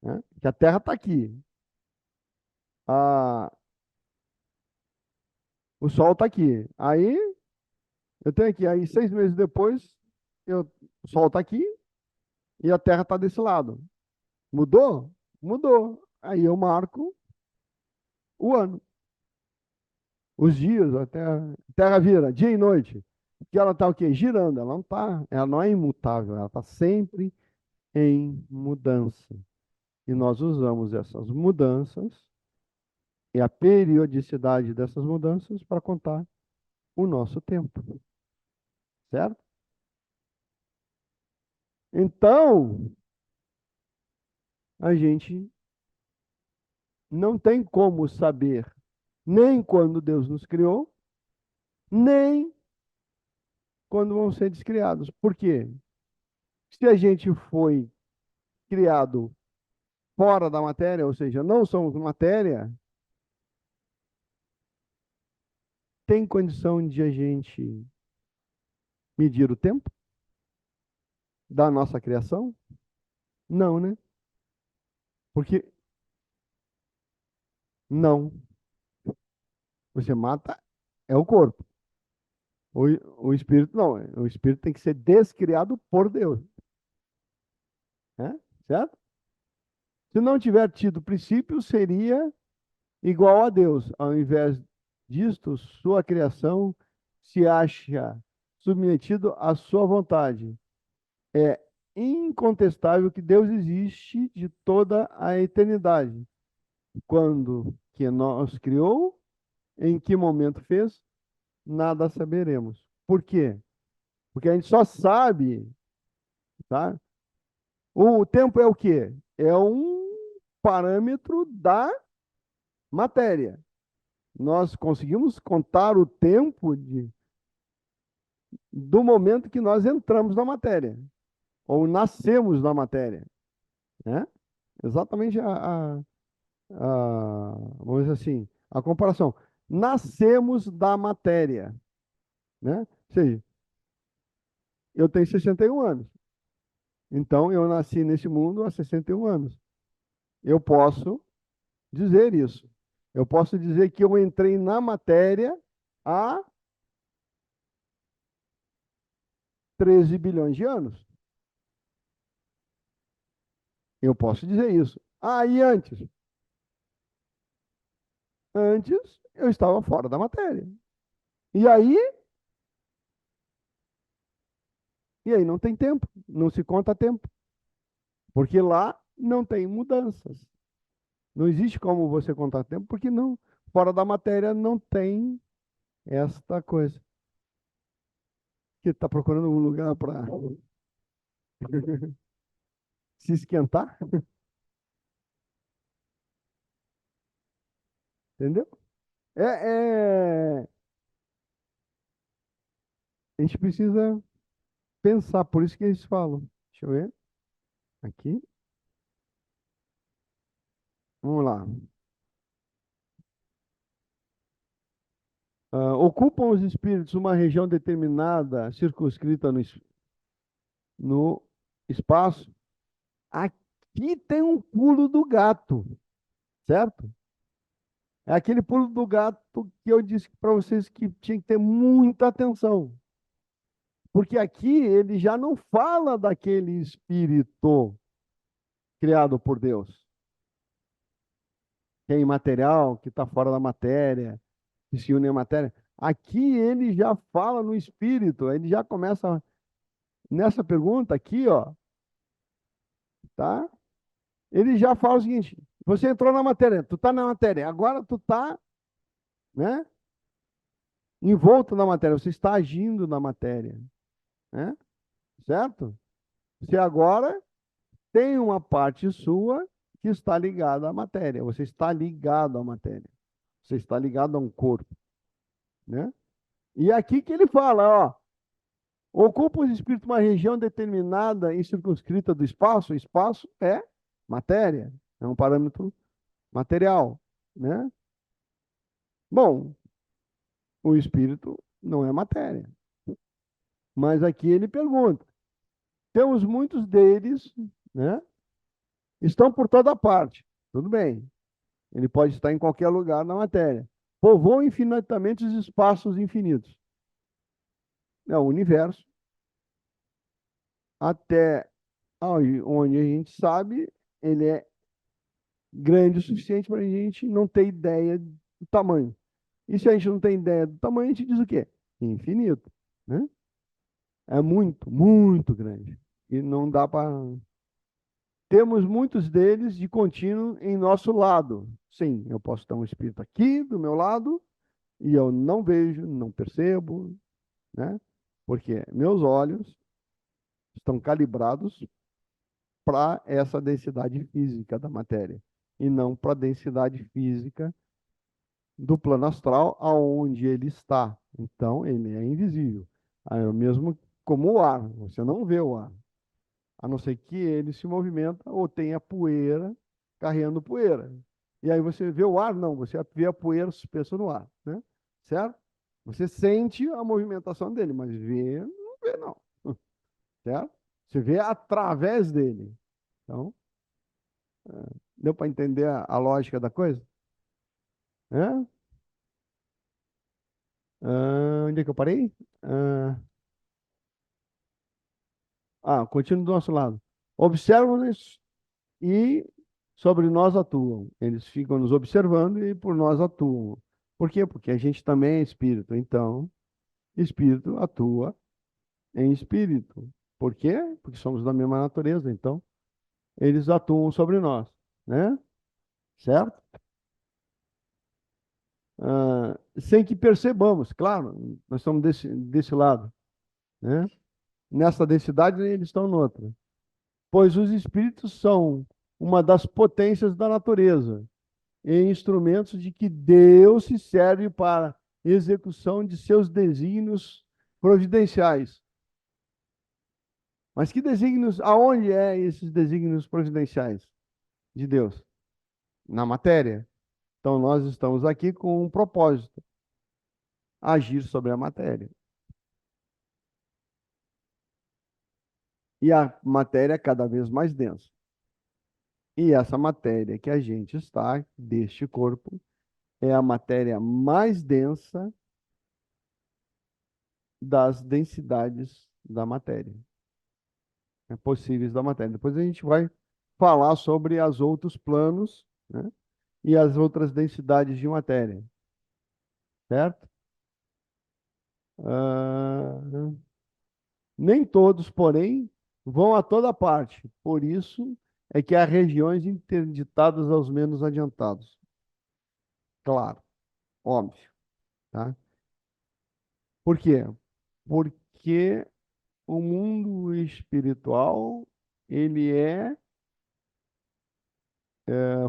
Né? Que a Terra está aqui, a, o Sol está aqui. Aí eu tenho aqui, aí 6 meses depois, o Sol está aqui e a Terra está desse lado. Mudou? Mudou. Aí eu marco o ano, os dias, a Terra vira dia e noite. Que ela está o quê? Girando. Ela não tá, ela não é imutável, ela está sempre em mudança. E nós usamos essas mudanças e a periodicidade dessas mudanças para contar o nosso tempo, certo? Então, a gente não tem como saber nem quando Deus nos criou, nem quando vão ser descriados. Por quê? Se a gente foi criado fora da matéria, ou seja, não somos matéria, tem condição de a gente medir o tempo da nossa criação? Não, né? Porque não. Você mata é o corpo. O, o espírito não. O espírito tem que ser descriado por Deus. Né? Certo? Se não tiver tido princípio, seria igual a Deus. Ao invés disto, sua criação se acha submetido à sua vontade. É incontestável que Deus existe de toda a eternidade. Quando que nos criou, em que momento fez, nada saberemos. Por quê? Porque a gente só sabe, tá? O tempo é o quê? É um parâmetro da matéria. Nós conseguimos contar o tempo do momento que nós entramos na matéria, ou nascemos na matéria, né? Exatamente vamos dizer assim, a comparação. Nascemos da matéria, né? Ou seja, eu tenho 61 anos. Então, eu nasci nesse mundo há 61 anos. Eu posso dizer isso. Eu posso dizer que eu entrei na matéria há 13 bilhões de anos. Eu posso dizer isso. Ah, e antes? Antes, eu estava fora da matéria. E aí, não tem tempo, não se conta tempo, porque lá não tem mudanças. Não existe como você contar tempo, porque não, fora da matéria não tem esta coisa. Que está procurando um lugar para se esquentar, entendeu? A gente precisa pensar, por isso que eles falam. Deixa eu ver. Aqui. Vamos lá. Ocupam os espíritos uma região determinada, circunscrita no espaço. Aqui tem um pulo do gato, certo? É aquele pulo do gato que eu disse para vocês que tinha que ter muita atenção. Porque aqui ele já não fala daquele espírito criado por Deus, que é imaterial, que está fora da matéria, que se une à matéria. Aqui ele já fala no espírito, ele já começa nessa pergunta aqui, ó, tá? Ele já fala o seguinte: você entrou na matéria, tu tá na matéria, agora tu tá, né, envolto na matéria, você está agindo na matéria, né? Certo? Você agora tem uma parte sua que está ligada à matéria. Você está ligado à matéria. Você está ligado a um corpo, né? E aqui que ele fala, ó, ocupa os espíritos uma região determinada e circunscrita do espaço. O espaço é matéria, é um parâmetro material, né? Bom, o espírito não é matéria. Mas aqui ele pergunta: temos muitos deles, né? Estão por toda parte. Tudo bem. Ele pode estar em qualquer lugar na matéria. Povoam infinitamente os espaços infinitos. É o universo. Até onde a gente sabe, ele é grande o suficiente para a gente não ter ideia do tamanho. E se a gente não tem ideia do tamanho, a gente diz o quê? Infinito, né? É muito, muito grande. E não dá para... Temos muitos deles de contínuo em nosso lado. Sim, eu posso ter um espírito aqui do meu lado e eu não vejo, não percebo, né? Porque meus olhos estão calibrados para essa densidade física da matéria e não para a densidade física do plano astral aonde ele está. Então, ele é invisível. Aí, mesmo como o ar, você não vê o ar, a não ser que ele se movimenta ou tenha poeira carregando poeira. E aí você vê o ar? Não, você vê a poeira suspensa no ar, né? Certo? Você sente a movimentação dele, mas vê, não vê não, certo? Você vê através dele. Então, deu para entender a lógica da coisa? É? Onde é que eu parei? Continua do nosso lado. Observam-nos e sobre nós atuam. Eles ficam nos observando e por nós atuam. Por quê? Porque a gente também é espírito. Então, espírito atua em espírito. Por quê? Porque somos da mesma natureza. Então, eles atuam sobre nós, né? Certo? Sem que percebamos, claro, nós estamos desse lado, né? Nessa densidade, eles estão noutra. Pois os espíritos são uma das potências da natureza e instrumentos de que Deus se serve para execução de seus desígnios providenciais. Mas que desígnios, aonde é esses desígnios providenciais de Deus? Na matéria. Então nós estamos aqui com um propósito: agir sobre a matéria. E a matéria é cada vez mais densa. E essa matéria que a gente está, deste corpo, é a matéria mais densa das densidades da matéria, né, possíveis da matéria. Depois a gente vai falar sobre os outros planos, né, e as outras densidades de matéria, certo? Ah, nem todos, porém, vão a toda parte. Por isso é que há regiões interditadas aos menos adiantados. Claro, óbvio, tá? Por quê? Porque o mundo espiritual, ele é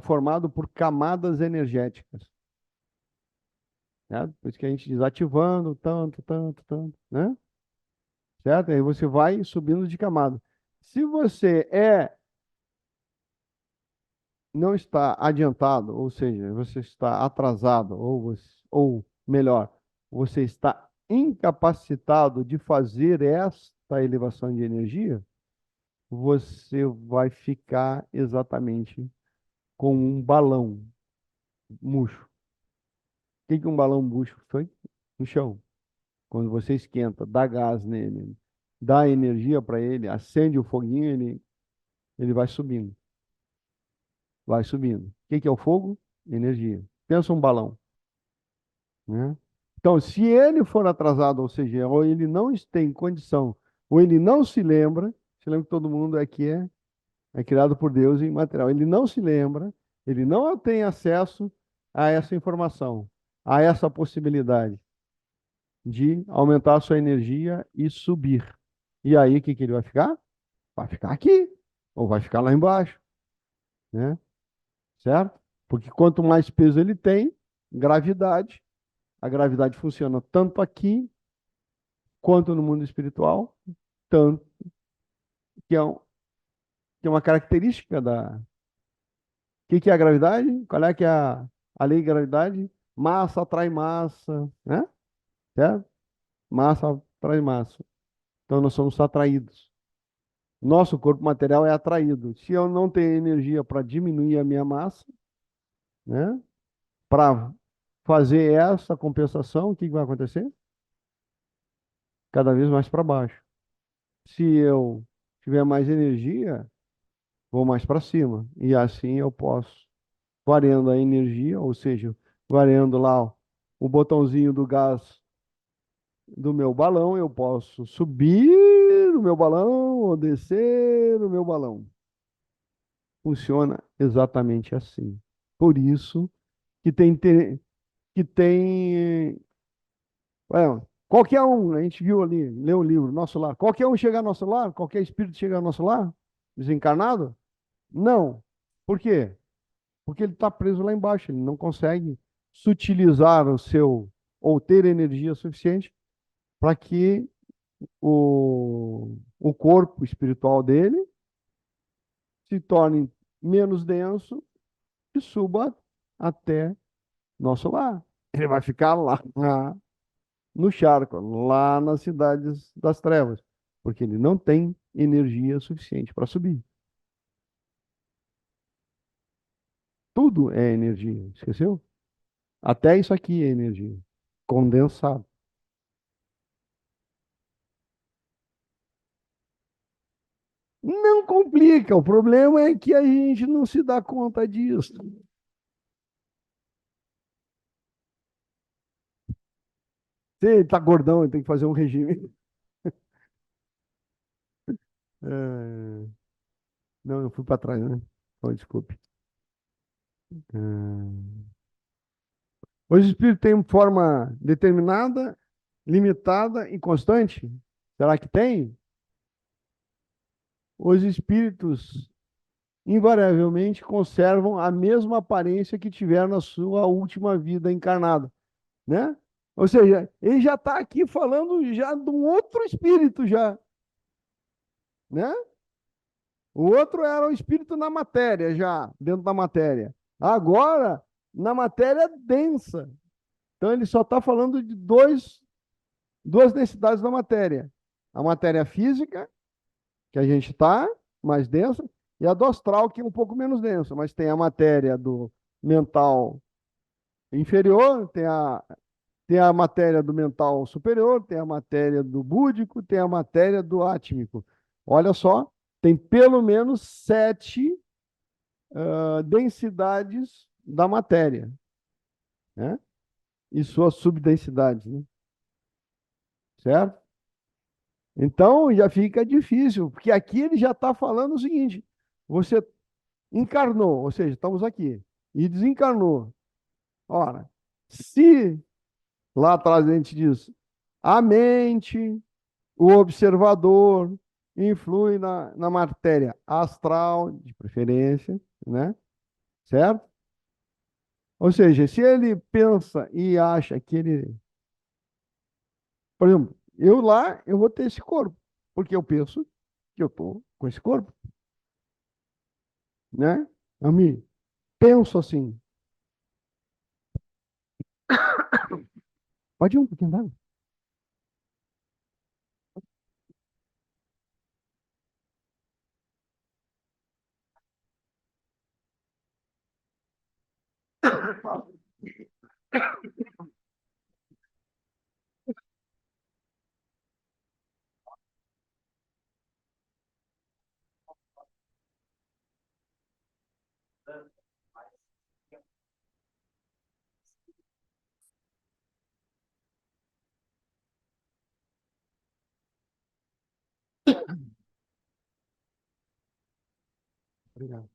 formado por camadas energéticas, né? Por isso que a gente diz ativando tanto, tanto, tanto, né? Certo? Aí você vai subindo de camada. Se você não está adiantado, ou seja, você está atrasado, ou melhor, você está incapacitado de fazer esta elevação de energia, você vai ficar exatamente com um balão murcho. O que que um balão murcho foi? No chão. Quando você esquenta, dá gás nele, dá energia para ele, acende o foguinho, ele vai subindo. Vai subindo. O que que é o fogo? Energia. Pensa um balão, né? Então, se ele for atrasado, ou seja, ou ele não tem condição, ou ele não se lembra que todo mundo aqui é criado por Deus em material. Ele não se lembra, ele não tem acesso a essa informação, a essa possibilidade de aumentar a sua energia e subir. E aí, o que que ele vai ficar? Vai ficar aqui. ou vai ficar lá embaixo, né? Certo? Porque quanto mais peso ele tem, gravidade, a gravidade funciona tanto aqui quanto no mundo espiritual, tanto que que é uma característica da. O que é a gravidade? Qual é que é a lei de gravidade? Massa atrai massa, né? Certo? Massa atrai massa. Então nós somos atraídos. Nosso corpo material é atraído. Se eu não tenho energia para diminuir a minha massa, né? Para fazer essa compensação, o que vai acontecer? Cada vez mais para baixo. Se eu tiver mais energia, vou mais para cima. E assim eu posso, variando a energia, ou seja, variando lá o botãozinho do gás do meu balão, eu posso subir no meu balão ou descer no meu balão. Funciona exatamente assim. Por isso que tem qualquer um, a gente viu ali, leu o livro, Nosso Lar. Qualquer um chegar ao nosso lar, qualquer espírito chegar ao nosso lar, desencarnado? Não. Por quê? Porque ele está preso lá embaixo, ele não consegue sutilizar o seu, ou ter energia suficiente para que o corpo espiritual dele se torne menos denso e suba até nosso lar. Ele vai ficar lá no charco, lá nas cidades das trevas, porque ele não tem energia suficiente para subir. Tudo é energia, esqueceu? Até isso aqui é energia condensada. Não complica, o problema é que a gente não se dá conta disso. Você tá gordão e tem que fazer um regime. É, não, eu fui para trás, né? Oh, desculpe. É, os espíritos têm forma determinada, limitada e constante? Será que tem? Os espíritos invariavelmente conservam a mesma aparência que tiveram na sua última vida encarnada, né? Ou seja, ele já está aqui falando já de um outro espírito já, né? O outro era o espírito na matéria já, dentro da matéria. Agora, na matéria densa. Então ele só está falando de duas densidades da matéria. A matéria física, que a gente está, mais densa, e a do astral, que é um pouco menos densa, mas tem a matéria do mental inferior, tem a matéria do mental superior, tem a matéria do búdico, tem a matéria do átmico. Olha só, tem pelo menos 7 densidades da matéria, né? E suas subdensidades, né? Certo? Então já fica difícil, porque aqui ele já está falando o seguinte: você encarnou, ou seja, estamos aqui, e desencarnou. Ora, se lá atrás a gente diz a mente, o observador, influi na matéria astral, de preferência, né? Certo? Ou seja, se ele pensa e acha que ele. Por exemplo, eu lá, eu vou ter esse corpo, porque eu penso que eu estou com esse corpo, né? Eu me penso assim. Pode ir um pouquinho d'água. Obrigado.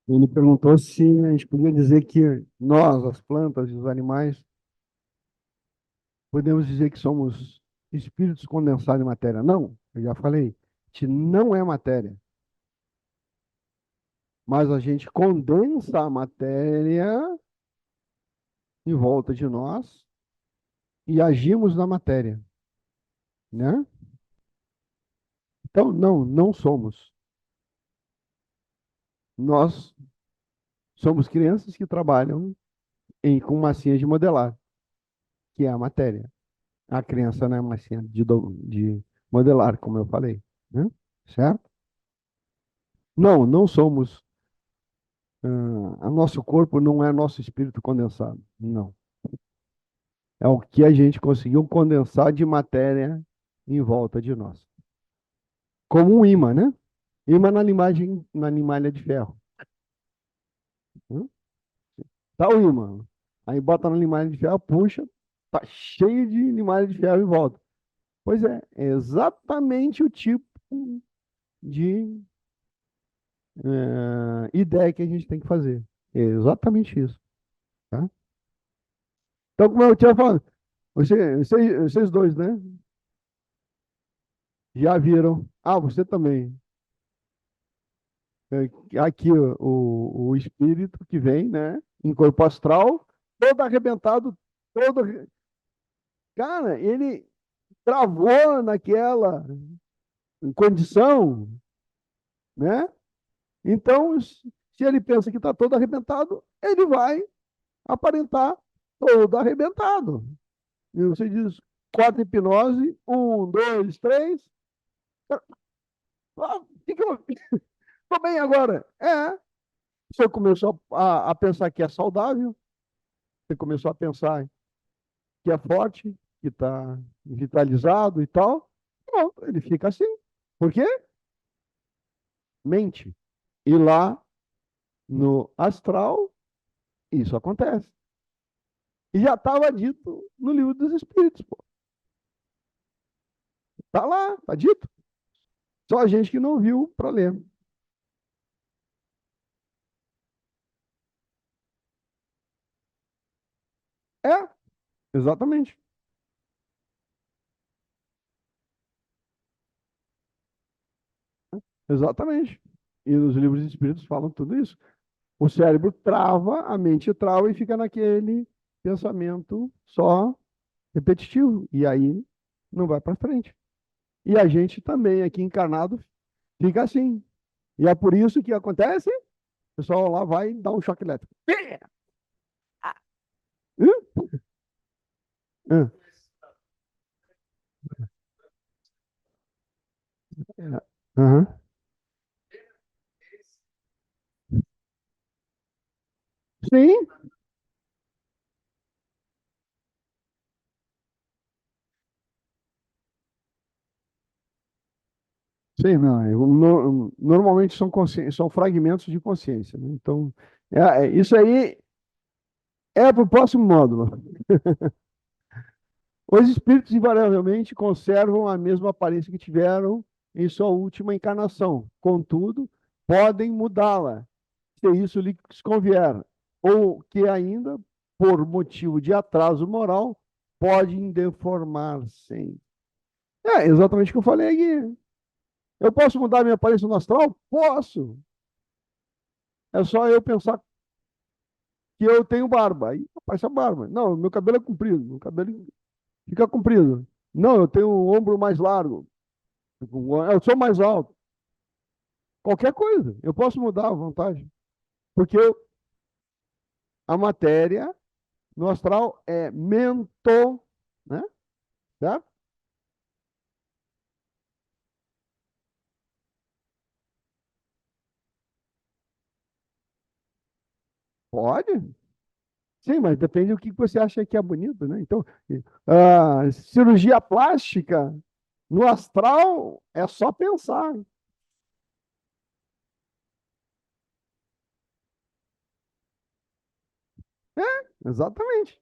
Ele perguntou se a gente podia dizer que nós, as plantas e os animais, Podemos dizer que somos espíritos condensados em matéria? Não, eu já falei. A gente não é matéria. Mas a gente condensa a matéria em volta de nós e agimos na matéria, né? Então, não somos. Nós somos crianças que trabalham com massinha de modelar, que é a matéria. A criança não é massinha de modelar, como eu falei, né? Certo? Não somos. O nosso corpo não é nosso espírito condensado. Não. É o que a gente conseguiu condensar de matéria em volta de nós. Como um imã, né? Imã na limalha de ferro. Hum? Tá o imã. Aí bota na limalha de ferro, puxa, tá cheio de limalha de ferro em volta. Pois é exatamente o tipo de ideia que a gente tem que fazer. É exatamente isso. Tá? Então, como eu tinha falado, vocês dois, né? Já viram. Ah, você também. Aqui o espírito que vem, né? Em corpo astral, todo arrebentado, todo. Cara, ele travou naquela condição, né? Então, se ele pensa que está todo arrebentado, ele vai aparentar todo arrebentado. E você diz, 4 hipnose, 1, 2, 3. Ah, que eu... Tô bem agora. Você começou a pensar que é saudável, você começou a pensar que é forte, que está vitalizado e tal. Pronto, ele fica assim. Por quê? Mente. E lá no astral, isso acontece. E já estava dito no livro dos Espíritos, pô. Tá lá, tá dito. Só a gente que não viu para ler. É, exatamente. Exatamente. E nos livros dos Espíritos falam tudo isso. O cérebro trava, a mente trava e fica naquele pensamento só repetitivo. E aí não vai para frente. E a gente também, aqui encarnado, fica assim. E é por isso que acontece, o pessoal lá vai dar um choque elétrico. Hã? Hã? Aham. Sim, sim, não. Normalmente são fragmentos de consciência, né? Então, isso aí é para o próximo módulo. Os espíritos invariavelmente conservam a mesma aparência que tiveram em sua última encarnação. Contudo, podem mudá-la, se isso lhes convier, ou que ainda, por motivo de atraso moral, podem deformar-se. É exatamente o que eu falei aqui. Eu posso mudar minha aparência no astral? Posso. É só eu pensar que eu tenho barba. Aí aparece a barba. Não, meu cabelo é comprido. Meu cabelo fica comprido. Não, eu tenho o ombro mais largo. Eu sou mais alto. Qualquer coisa. Eu posso mudar à vontade. Porque a matéria no astral é mento, né? Certo? Pode. Sim, mas depende do que você acha que é bonito, né? Então, cirurgia plástica no astral é só pensar. Exatamente.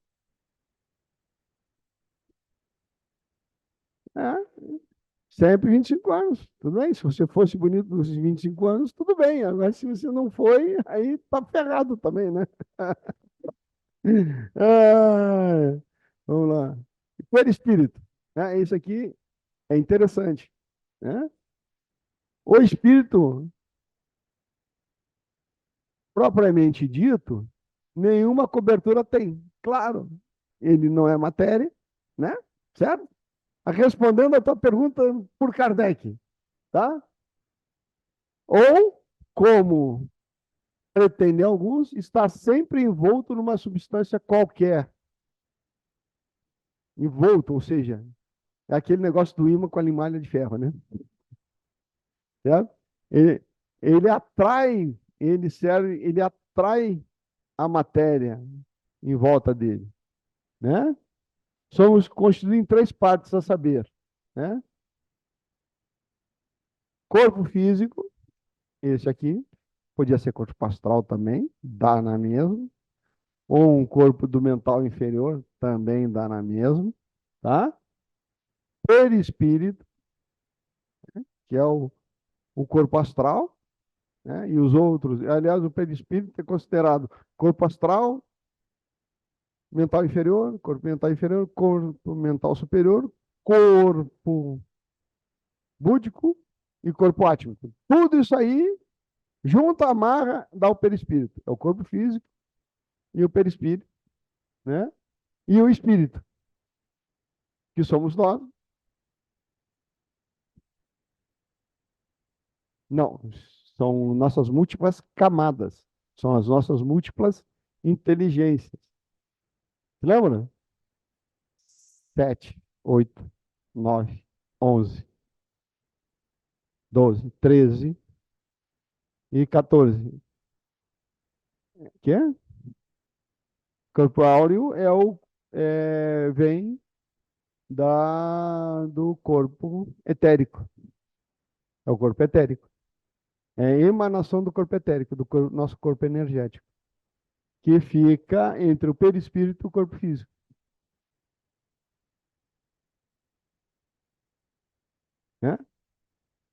É, sempre 25 anos. Tudo bem. Se você fosse bonito nos 25 anos, tudo bem. Agora, se você não foi, aí tá ferrado também, né? Ah, vamos lá. perispírito. Né? Isso aqui é interessante. Né? O espírito, propriamente dito, nenhuma cobertura tem. Claro, ele não é matéria, né? Certo? Respondendo a tua pergunta por Kardec, tá? Ou, como pretendem alguns, está sempre envolto numa substância qualquer. Envolto, ou seja, é aquele negócio do ímã com a limalha de ferro, né? Certo? Ele, ele atrai, ele serve, ele atrai a matéria em volta dele, né? Somos constituídos em três partes a saber, né? Corpo físico, esse aqui, podia ser corpo astral também, dá na mesma, ou um corpo do mental inferior, também dá na mesma, tá? Perispírito, que é o corpo astral, né? E os outros, aliás, o perispírito é considerado corpo astral, mental inferior, corpo mental superior, corpo búdico e corpo átmico. Tudo isso aí, junta, amarra, dá o perispírito. É o corpo físico e o perispírito, né? E o espírito, que somos nós. Não, são nossas múltiplas camadas. São as nossas múltiplas inteligências. Lembra? 7, 8, 9, 11, 12, 13 e 14. Que é? Corpo áureo vem do corpo etérico. É o corpo etérico. É a emanação do corpo etérico, nosso corpo energético, que fica entre o perispírito e o corpo físico. Né?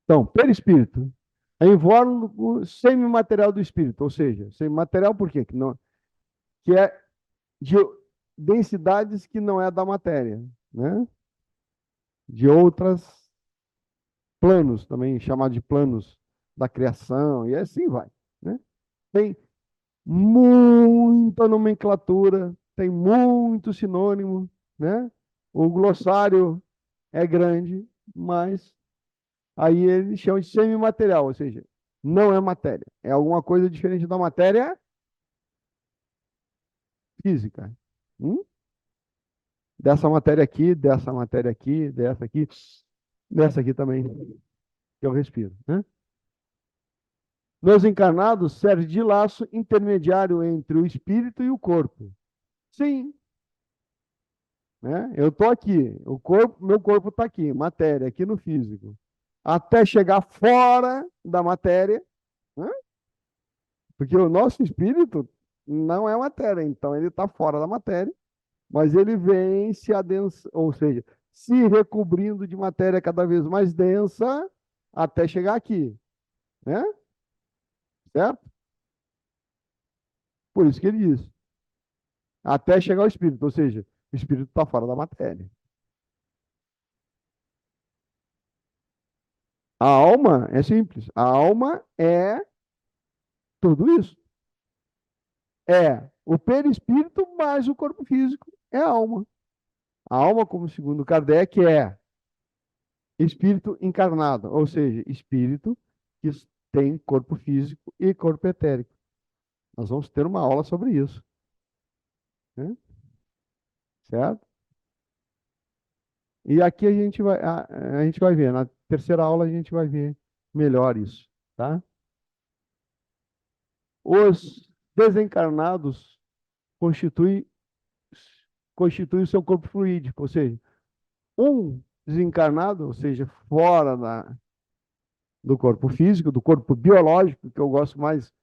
Então, perispírito é invólucro semimaterial do espírito, ou seja, semimaterial por quê? Que é de densidades que não é da matéria, né? De outros planos, também chamado de planos da criação, e assim vai. Né? Tem muita nomenclatura, tem muito sinônimo, né? O glossário é grande, mas aí eles chamam de semimaterial, ou seja, não é matéria. É alguma coisa diferente da matéria física. Hum? Dessa matéria aqui, dessa matéria aqui, dessa aqui também, que eu respiro. Né? Nos encarnados serve de laço intermediário entre o espírito e o corpo. Sim, né? Eu estou aqui, meu corpo está aqui, matéria, aqui no físico. Até chegar fora da matéria, né? Porque o nosso espírito não é matéria, então ele está fora da matéria, mas ele vem se adensa, ou seja, se recobrindo de matéria cada vez mais densa até chegar aqui, né? Certo? Por isso que ele diz, até chegar ao espírito, ou seja, o espírito está fora da matéria. A alma é simples, a alma é tudo isso. É o perispírito mais o corpo físico, é a alma. A alma, como segundo Kardec, é espírito encarnado, ou seja, espírito que tem corpo físico e corpo etérico. Nós vamos ter uma aula sobre isso, né? Certo? E aqui a gente vai ver, na terceira aula a gente vai ver melhor isso, tá? Os desencarnados constituem, constituem o seu corpo fluídico, ou seja, um desencarnado, ou seja, fora do corpo físico, do corpo biológico, que eu gosto mais de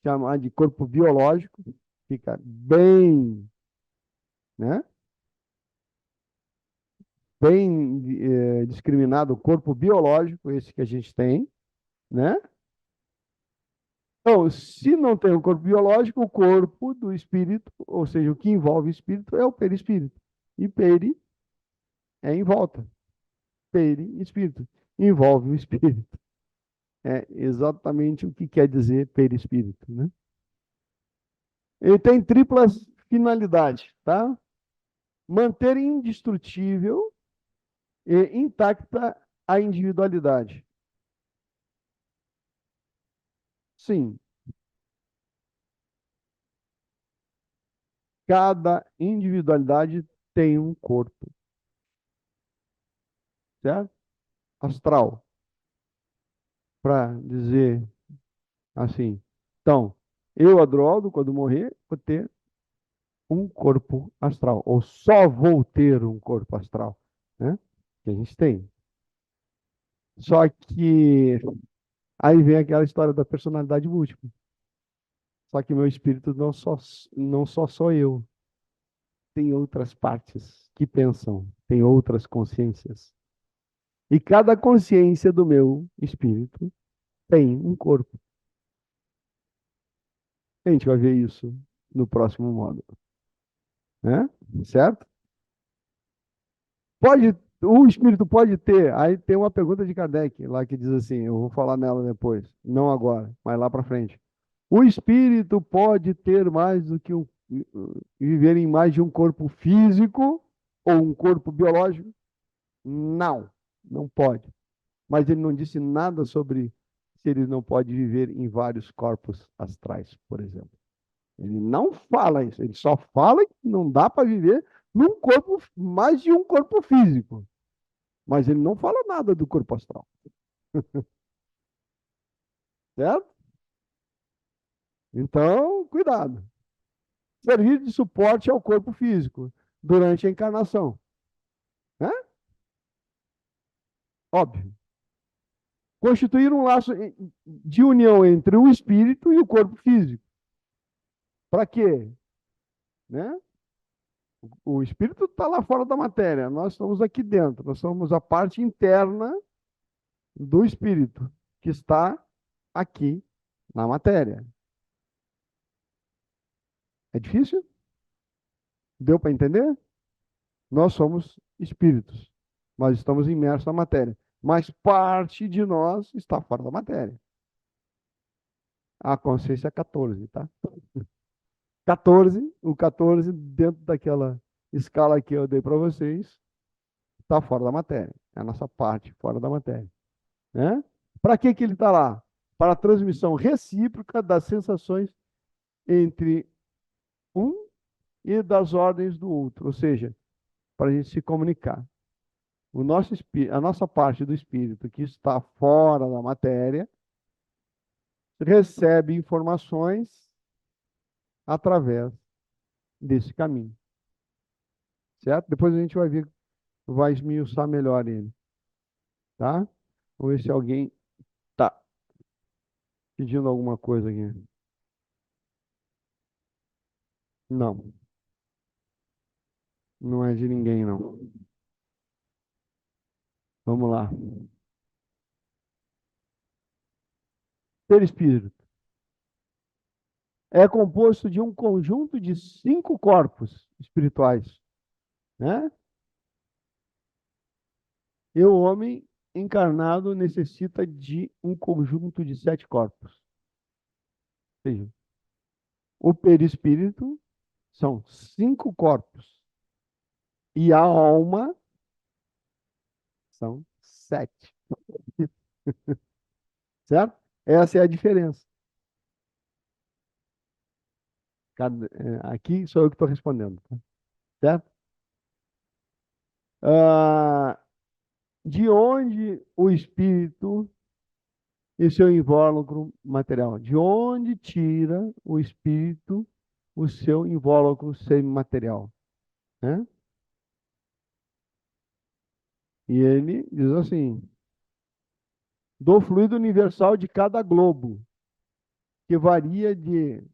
chamar de corpo biológico, fica bem, né? Bem discriminado o corpo biológico, esse que a gente tem, né? Então, se não tem o corpo biológico, o corpo do espírito, ou seja, o que envolve o espírito, é o perispírito. E perispírito. é em volta. Perispírito. Envolve o espírito. É exatamente o que quer dizer perispírito, né? Ele tem triplas finalidades, tá? Manter indestrutível e intacta a individualidade. Sim, cada individualidade tem um corpo, certo? Astral, para dizer assim. Então, eu, Adroaldo, quando morrer, vou ter um corpo astral, ou só vou ter um corpo astral, né? Que a gente tem. Só que aí vem aquela história da personalidade múltipla. Só que meu espírito não só sou eu, tem outras partes que pensam, tem outras consciências. E cada consciência do meu espírito tem um corpo. A gente vai ver isso no próximo módulo, né? Certo? Pode, o espírito pode ter. Aí tem uma pergunta de Kardec lá que diz assim, eu vou falar nela depois, não agora, mas lá para frente. O espírito pode ter mais do que viver em mais de um corpo físico ou um corpo biológico? Não, não pode. Mas ele não disse nada sobre se ele não pode viver em vários corpos astrais, por exemplo. Ele não fala isso, ele só fala que não dá para viver num corpo, mais de um corpo físico. Mas ele não fala nada do corpo astral, certo? Então, cuidado. Servir de suporte ao corpo físico durante a encarnação, né? Óbvio. Constituir um laço de união entre o espírito e o corpo físico. Para quê? Né? O espírito está lá fora da matéria, nós estamos aqui dentro, nós somos a parte interna do espírito, que está aqui na matéria. É difícil? Deu para entender? Nós somos espíritos, mas estamos imersos na matéria. Mas parte de nós está fora da matéria. A consciência é 14, tá? 14, o 14 dentro daquela escala que eu dei para vocês, está fora da matéria. É a nossa parte fora da matéria, né? Para que que ele está lá? Para a transmissão recíproca das sensações entre um e das ordens do outro, ou seja, para a gente se comunicar. A nossa parte do espírito que está fora da matéria recebe informações através desse caminho, certo? Depois a gente vai esmiuçar melhor ele, tá? Vamos ver se alguém tá pedindo alguma coisa aqui. Não, não é de ninguém, não. Vamos lá. Perispírito é composto de um conjunto de 5 corpos espirituais, né? E o homem encarnado necessita de um conjunto de 7 corpos. Ou seja, o perispírito são 5 corpos e a alma são 7, certo? Essa é a diferença. Aqui sou eu que estou respondendo, tá? Certo? Ah, de onde o espírito e seu invólucro material? De onde tira o espírito o seu invólucro semimaterial? Né? E ele diz assim: do fluido universal de cada globo, que varia de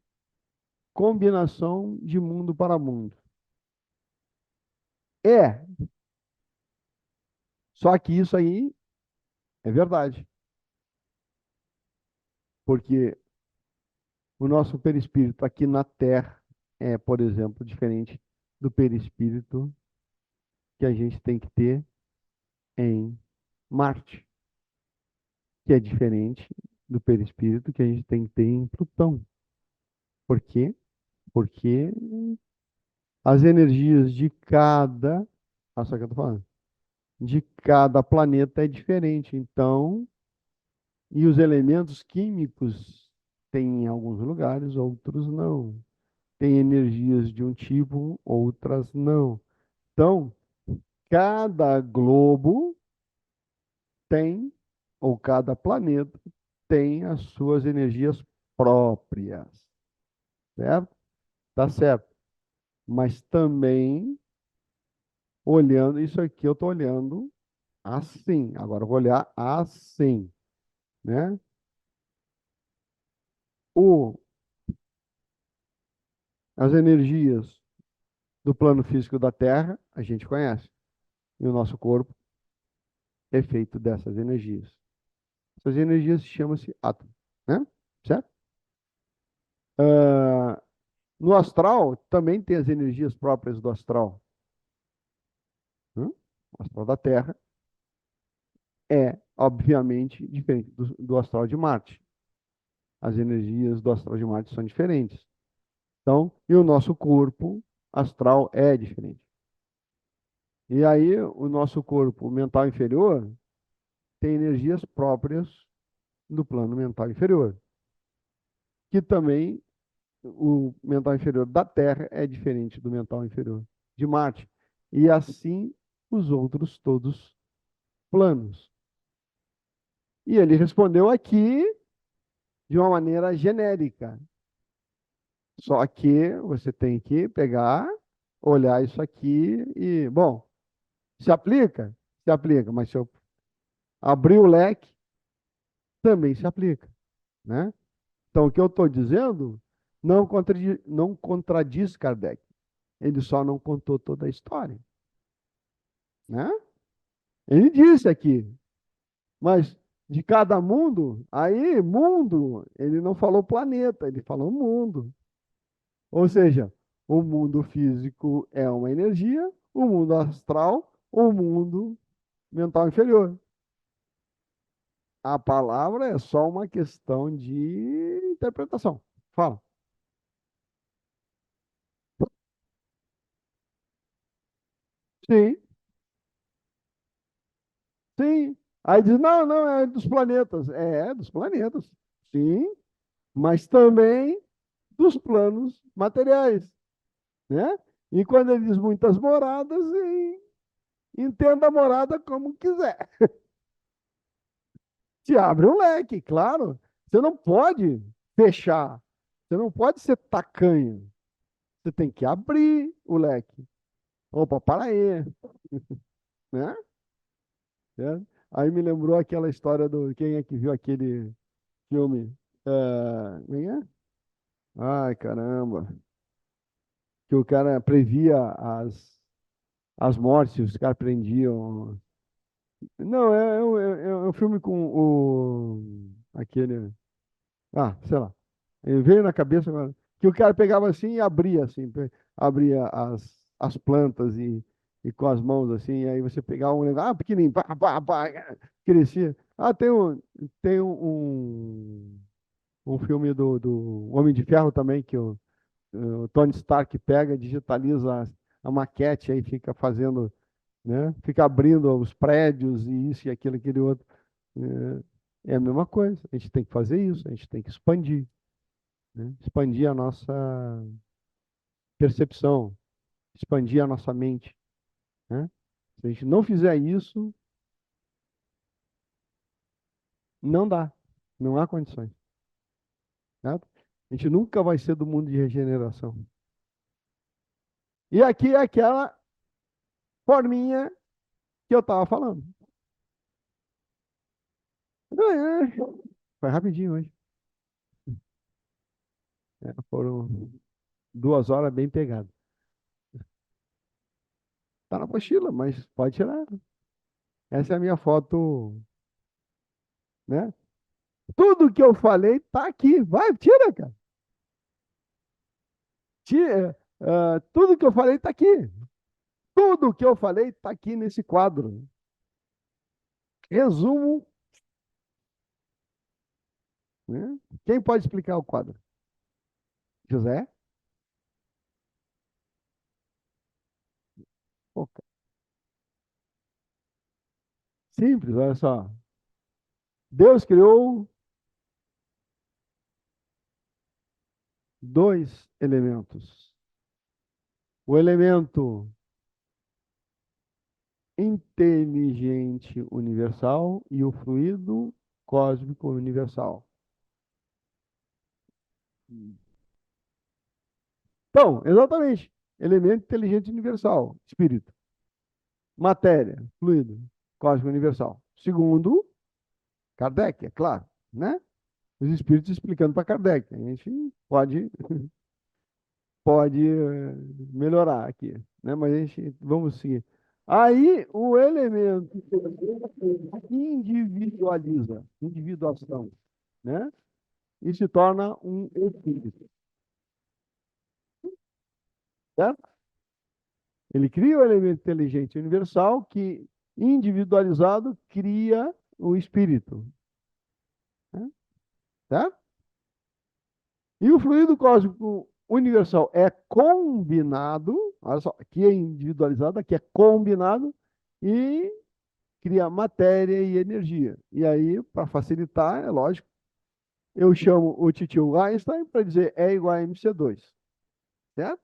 combinação de mundo para mundo. É, só que isso aí é verdade, porque o nosso perispírito aqui na Terra é, por exemplo, diferente do perispírito que a gente tem que ter em Marte, que é diferente do perispírito que a gente tem que ter em Plutão. Por quê? Porque as energias de cada, olha só o que eu tô falando, de cada planeta é diferente. Então, e os elementos químicos tem em alguns lugares, outros não. Tem energias de um tipo, outras não. Então, cada globo tem, ou cada planeta tem as suas energias próprias, certo? Tá certo. Mas também, olhando isso aqui, eu estou olhando assim. Agora eu vou olhar assim, né? O, as energias do plano físico da Terra, a gente conhece. E o nosso corpo é feito dessas energias. Essas energias chamam-se átomo, né? Certo? Ah, no astral, também tem as energias próprias do astral. O astral da Terra é, obviamente, diferente do astral de Marte. As energias do astral de Marte são diferentes. Então, e o nosso corpo astral é diferente. E aí, o nosso corpo mental inferior tem energias próprias do plano mental inferior, que também o mental inferior da Terra é diferente do mental inferior de Marte. E assim os outros todos planos. E ele respondeu aqui de uma maneira genérica. Só que você tem que pegar, olhar isso aqui e, bom, se aplica? Se aplica, mas se eu abrir o leque, também se aplica, né? Então, o que eu estou dizendo não contradiz Kardec. Ele só não contou toda a história, né? Ele disse aqui, mas de cada mundo, aí mundo, ele não falou planeta, ele falou mundo. Ou seja, o mundo físico é uma energia, o mundo astral, o mundo mental inferior. A palavra é só uma questão de interpretação. Fala. Sim, sim. Aí diz, não, não, é dos planetas. É, dos planetas. Sim, mas também dos planos materiais, né? E quando ele diz muitas moradas, entenda a morada como quiser. Te abre um leque, claro. Você não pode fechar. Você não pode ser tacanho. Você tem que abrir o leque. Opa, para aí, né? É. Aí me lembrou aquela história do quem é que viu aquele filme? Quem é? Ai, caramba. Que o cara previa as mortes, os caras prendiam. Não, é um filme com aquele. Ah, sei lá. Veio na cabeça agora. Que o cara pegava assim e abria, assim, abria as plantas e com as mãos assim, e aí você pegava um negócio, pequenininho, pá, pá, pá, crescia. Ah, tem um filme do Homem de Ferro também, que o Tony Stark pega, digitaliza a maquete, aí fica fazendo, né? Fica abrindo os prédios e isso e aquilo, aquele outro. É a mesma coisa. A gente tem que fazer isso, a gente tem que expandir, né? Expandir a nossa percepção, expandir a nossa mente, né? Se a gente não fizer isso, não dá, não há condições, certo? A gente nunca vai ser do mundo de regeneração. E aqui é aquela forminha que eu estava falando. É, foi rapidinho hoje. Foram 2 horas bem pegadas. Tá na mochila, mas pode tirar. Essa é a minha foto, né? Tudo que eu falei tá aqui. Vai, tira, cara. Tira, tudo que eu falei tá aqui. Tudo o que eu falei está aqui nesse quadro. Resumo, né? Quem pode explicar o quadro? José? Pô, simples, olha só. Deus criou dois elementos. O elemento inteligente universal e o fluido cósmico universal. Então, exatamente. Elemento inteligente universal, espírito. Matéria, fluido, cósmico universal. Segundo, Kardec, é claro, né? Os espíritos explicando para Kardec. A gente pode melhorar aqui, né? Mas a gente vamos seguir. Aí o elemento individualiza, individuação, né? E se torna um espírito, certo? Ele cria o elemento inteligente universal que individualizado cria o espírito, né? Certo? E o fluido cósmico universal é combinado, olha só, aqui é individualizado, aqui é combinado e cria matéria e energia. E aí, para facilitar, é lógico, eu chamo o titio Einstein para dizer E igual a mc2, certo?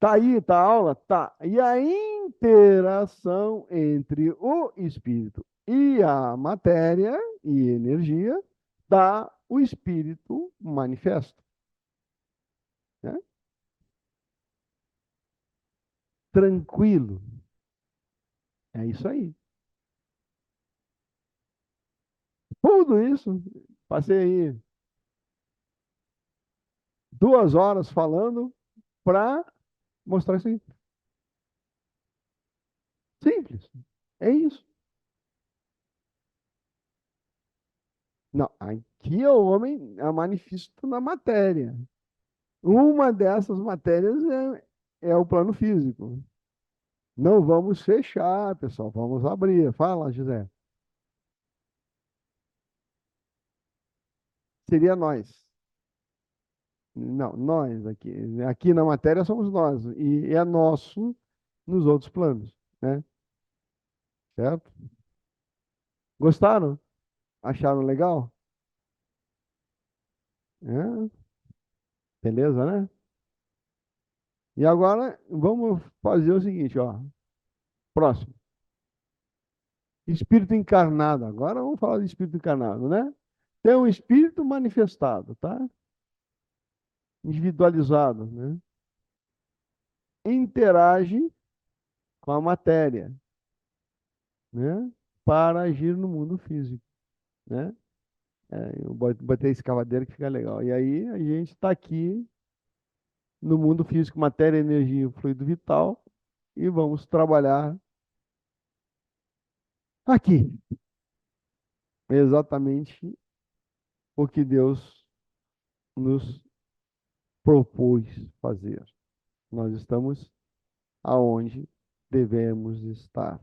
Tá aí, tá a aula? Tá. E a interação entre o espírito e a matéria e energia dá o espírito manifesto, né? Tranquilo. É isso aí. Tudo isso, passei aí 2 horas falando para mostrar isso aí. Simples. É isso. Não, aqui é o homem é manifesto na matéria. Uma dessas matérias é o plano físico. Não vamos fechar, pessoal. Vamos abrir. Fala, José. Seria nós. Não, nós aqui. Aqui na matéria somos nós. E é nosso nos outros planos, né? Certo? Gostaram? Acharam legal? É, beleza, né? E agora vamos fazer o seguinte, ó. Próximo. Espírito encarnado. Agora vamos falar de espírito encarnado, né? Tem um espírito manifestado, tá? Individualizado, né? Interage com a matéria, né? Para agir no mundo físico, né? Eu botei escavadeira que fica legal. E aí a gente está aqui no mundo físico, matéria, energia, fluido vital, e vamos trabalhar aqui. Exatamente o que Deus nos propôs fazer. Nós estamos aonde devemos estar.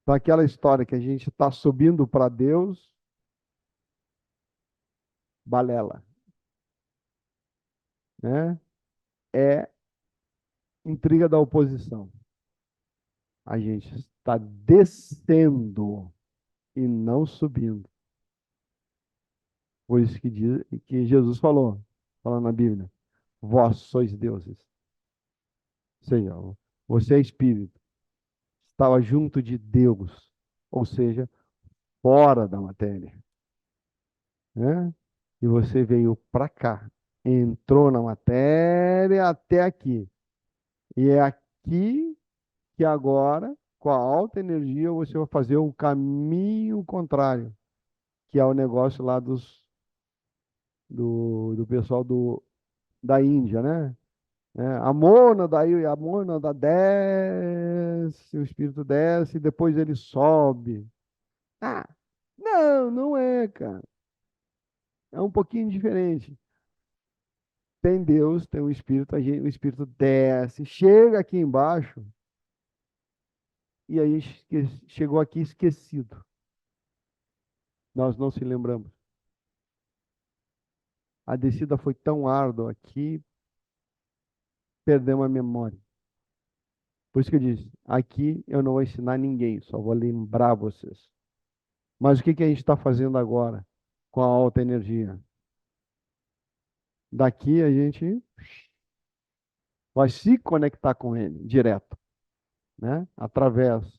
Então, aquela história que a gente está subindo para Deus, balela, né? É intriga da oposição. A gente está descendo e não subindo. Por isso que Jesus falou, falando na Bíblia, vós sois deuses. Ou seja, você é espírito, estava junto de Deus, ou seja, fora da matéria, né? E você veio para cá, entrou na matéria até aqui. E é aqui que agora, com a alta energia, você vai fazer o caminho contrário, que é o negócio lá do pessoal da Índia, né? A mônada desce, o espírito desce, e depois ele sobe. Ah, não, não é, cara. É um pouquinho diferente. tem Deus, tem o Espírito, o Espírito desce, chega aqui embaixo, e aí chegou aqui esquecido. Nós não se lembramos. A descida foi tão árdua aqui, perdemos a memória. Por isso que eu disse, aqui eu não vou ensinar ninguém, só vou lembrar vocês. Mas o que que a gente está fazendo agora com a alta energia? Daqui a gente vai se conectar com ele direto, né? Através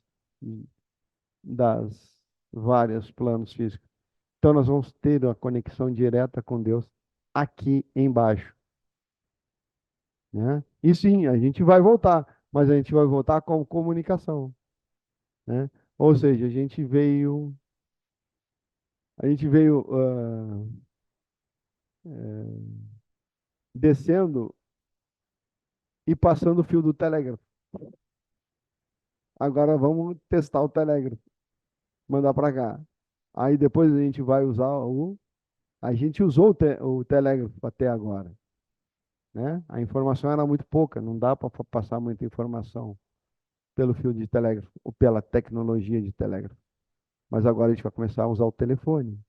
das vários planos físicos. Então nós vamos ter uma conexão direta com Deus aqui embaixo, né? E sim, a gente vai voltar, mas a gente vai voltar com comunicação, né? Ou seja, a gente veio descendo e passando o fio do telégrafo. Agora vamos testar o telégrafo, mandar para cá. Aí depois a gente vai usar a gente usou o telégrafo até agora, né? A informação era muito pouca, não dá para passar muita informação pelo fio de telégrafo ou pela tecnologia de telégrafo. Mas agora a gente vai começar a usar o telefone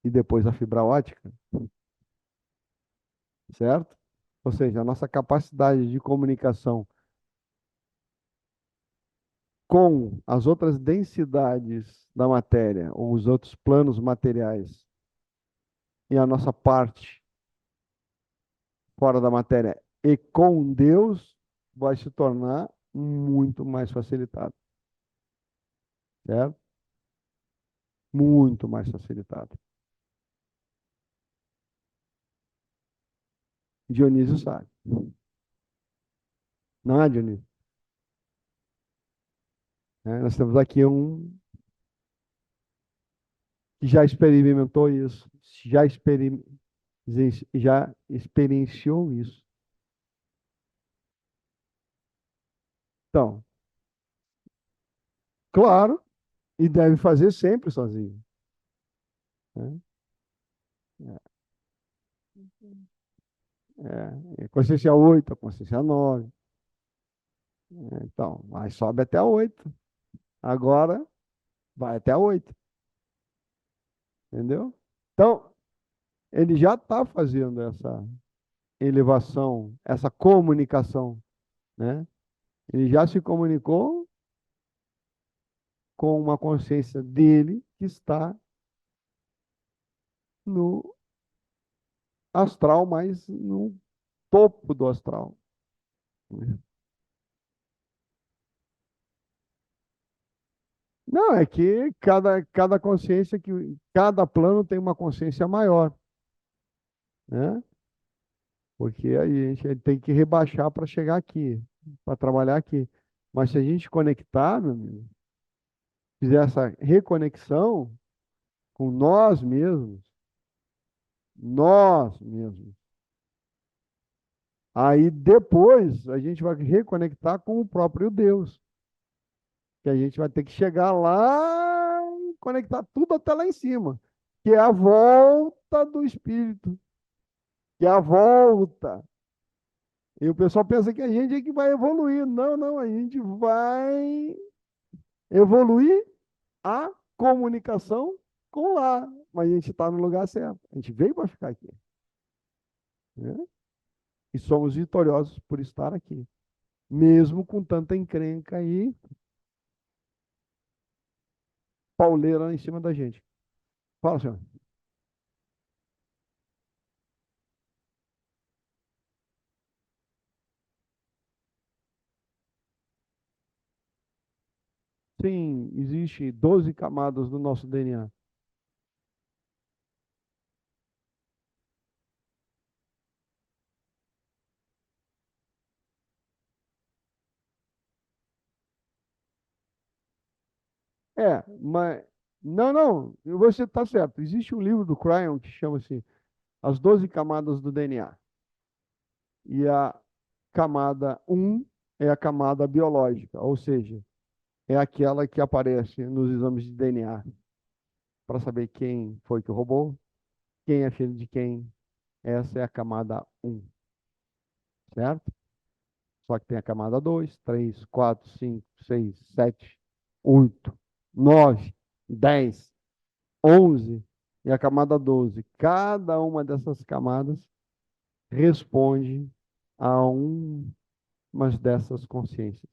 e depois a fibra ótica, certo? Ou seja, a nossa capacidade de comunicação com as outras densidades da matéria ou os outros planos materiais e a nossa parte fora da matéria e com Deus vai se tornar muito mais facilitado, certo? Muito mais facilitado. Dionísio sabe. Não é, Dionísio? Nós temos aqui um que já experimentou isso, já experienciou isso. Então, claro, e deve fazer sempre sozinho, né? É consciência 8, a consciência 9. Então, mas sobe até a 8. Agora vai até a 8, entendeu? Então, ele já está fazendo essa elevação, essa comunicação, né? Ele já se comunicou com uma consciência dele que está no astral, mas no topo do astral. Não, é que cada consciência, cada plano tem uma consciência maior, né? Porque a gente tem que rebaixar para chegar aqui, para trabalhar aqui. Mas se a gente conectar, meu amigo, fizer essa reconexão com nós mesmos, aí depois a gente vai reconectar com o próprio Deus, que a gente vai ter que chegar lá e conectar tudo até lá em cima, que é a volta do Espírito, que é a volta. E o pessoal pensa que a gente é que vai evoluir. Não, não, a gente vai evoluir a comunicação com lá, mas a gente está no lugar certo. A gente veio para ficar aqui, né? E somos vitoriosos por estar aqui, mesmo com tanta encrenca e pauleira em cima da gente. Fala, senhor. Sim, existe 12 camadas do nosso DNA. Mas não, não, você está certo. Existe um livro do Cryon que chama-se As 12 Camadas do DNA. E a camada um é a camada biológica, ou seja, é aquela que aparece nos exames de DNA para saber quem foi que roubou, quem é filho de quem, Essa é a camada um, certo? Só que tem a camada 2, 3, 4, 5, 6, 7, 8, 9, 10, 11 e a camada 12. Cada uma dessas camadas responde a uma dessas consciências.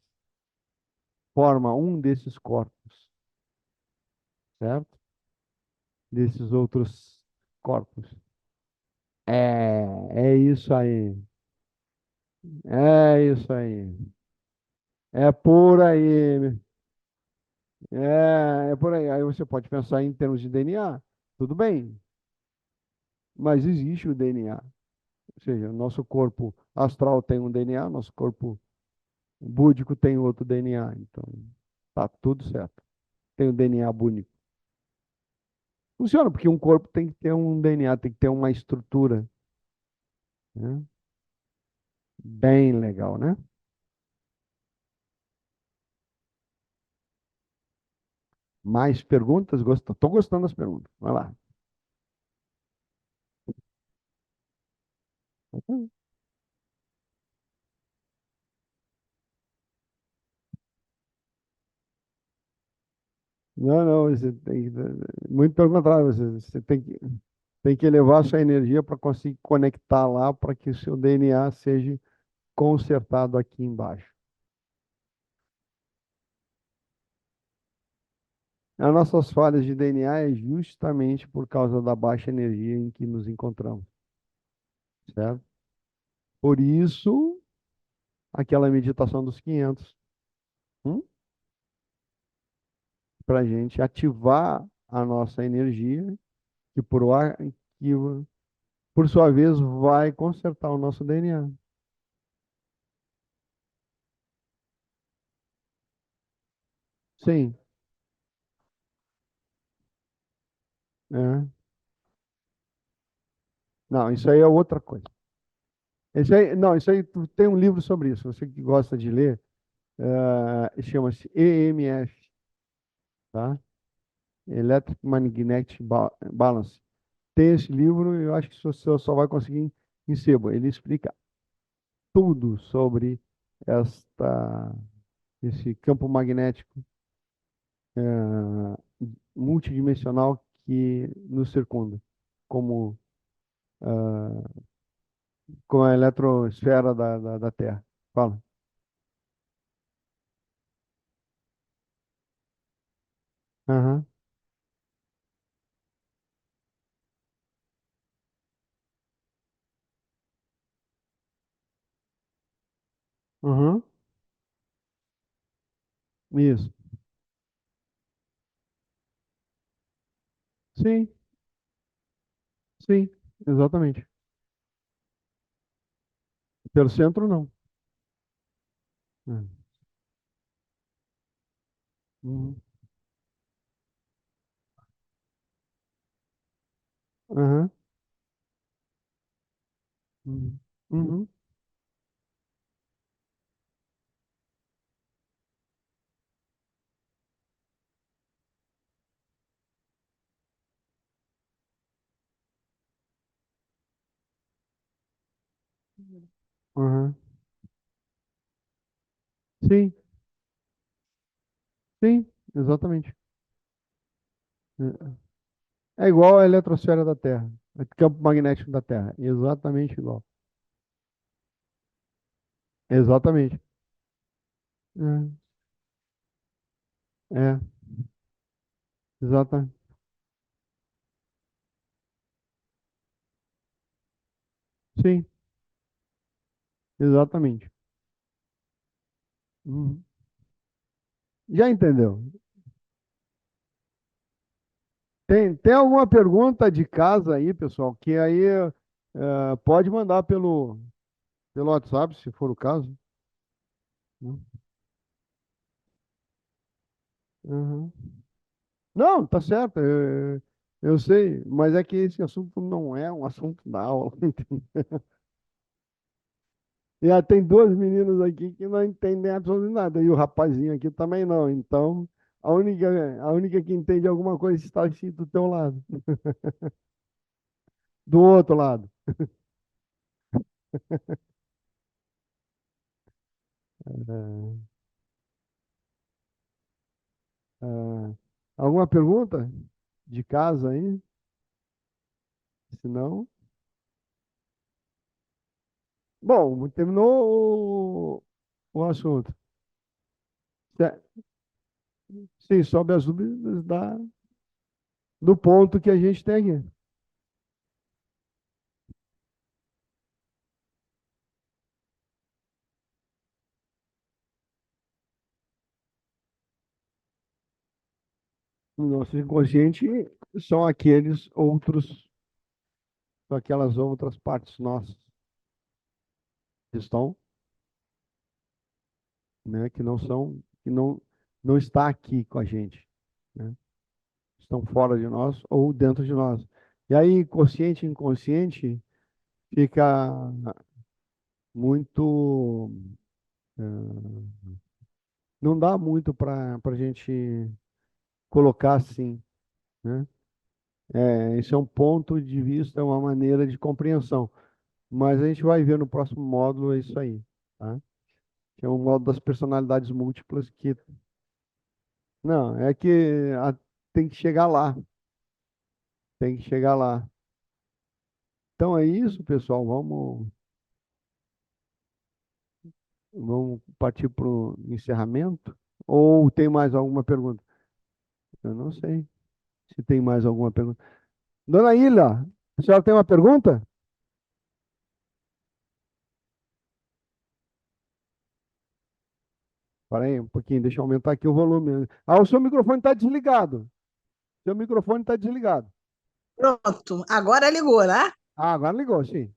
Forma um desses corpos, certo? Desses outros corpos. É isso aí. É isso aí. É por aí. É por aí. Aí você pode pensar em termos de DNA. Tudo bem, mas existe o DNA. Ou seja, nosso corpo astral tem um DNA, nosso corpo búdico tem outro DNA. Então, tá tudo certo. Tem o DNA búdico. Funciona, porque um corpo tem que ter um DNA, tem que ter uma estrutura, né? Bem legal, né? Mais perguntas? Estou gostando das perguntas. Vai lá. Não, não, você tem, muito pelo contrário, você tem que elevar a sua energia para conseguir conectar lá para que o seu DNA seja consertado aqui embaixo. As nossas falhas de DNA é justamente por causa da baixa energia em que nos encontramos, certo? Por isso, aquela meditação dos 500, para a gente ativar a nossa energia, que que por sua vez vai consertar o nosso DNA. Sim, é. Não, isso aí é outra coisa. Isso aí, não, isso aí tem um livro sobre isso. Você que gosta de ler, chama-se EMF, tá? Electric Magnetic Balance. Tem esse livro e eu acho que você só vai conseguir em sebo. Ele explica tudo sobre esta, esse campo magnético multidimensional que nos circunda, como, ah, como a eletrosfera da Terra. Fala. Aham, aham, isso. Sim, sim, exatamente. Pelo centro, não. É. Uhum, aham, uhum, uhum, aham. Sim, sim, exatamente. É igual a eletrosfera da Terra, o campo magnético da Terra. Exatamente igual. Exatamente. É, exatamente. Sim, exatamente. Uhum. Já entendeu? Tem alguma pergunta de casa aí, pessoal? Que aí pode mandar pelo WhatsApp, se for o caso. Né? Uhum. Não, tá certo. Eu sei, mas é que esse assunto não é um assunto da aula. E tem duas meninas aqui que não entendem absolutamente nada. E o rapazinho aqui também não. Então, a única que entende alguma coisa está aqui do teu lado, do outro lado. É, é, alguma pergunta de casa aí? Se não, bom, terminou o assunto. Cé- Sim, sobe as dúvidas do ponto que a gente tem aqui. O nosso inconsciente são aqueles outros, são aquelas outras partes nossas que estão, né, que não são, que não está aqui com a gente, né? Estão fora de nós ou dentro de nós. E aí, consciente e inconsciente fica muito, não dá muito para a gente colocar assim, né? Esse é um ponto de vista, é uma maneira de compreensão. Mas a gente vai ver no próximo módulo, é isso aí, tá? Que é o módulo das personalidades múltiplas que... Não, é que tem que chegar lá, tem que chegar lá. Então é isso, pessoal. Vamos partir para o encerramento? Ou tem mais alguma pergunta? Eu não sei se tem mais alguma pergunta. Dona Ilha, a senhora tem uma pergunta? Espera aí um pouquinho, deixa eu aumentar aqui o volume. Ah, o seu microfone está desligado. Seu microfone está desligado. Pronto, agora ligou, né? Ah, agora ligou, sim.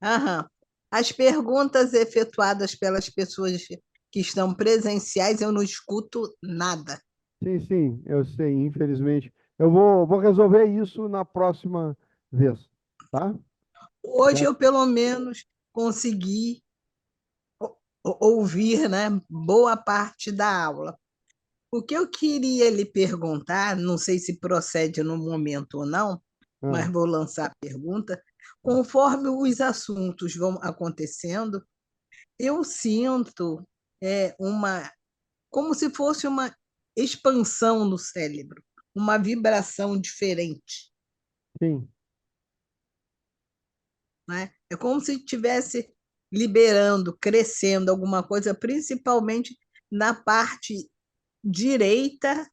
Aham. As perguntas efetuadas pelas pessoas que estão presenciais, eu não escuto nada. Sim, sim, eu sei, infelizmente. Vou resolver isso na próxima vez, tá? Hoje Certo? eu, pelo menos, consegui ouvir, né, boa parte da aula. O que eu queria lhe perguntar, não sei se procede no momento ou não, Ah, mas vou lançar a pergunta. Conforme os assuntos vão acontecendo, eu sinto como se fosse uma expansão no cérebro, uma vibração diferente, sim, né? É como se estivesse liberando, crescendo alguma coisa, principalmente na parte direita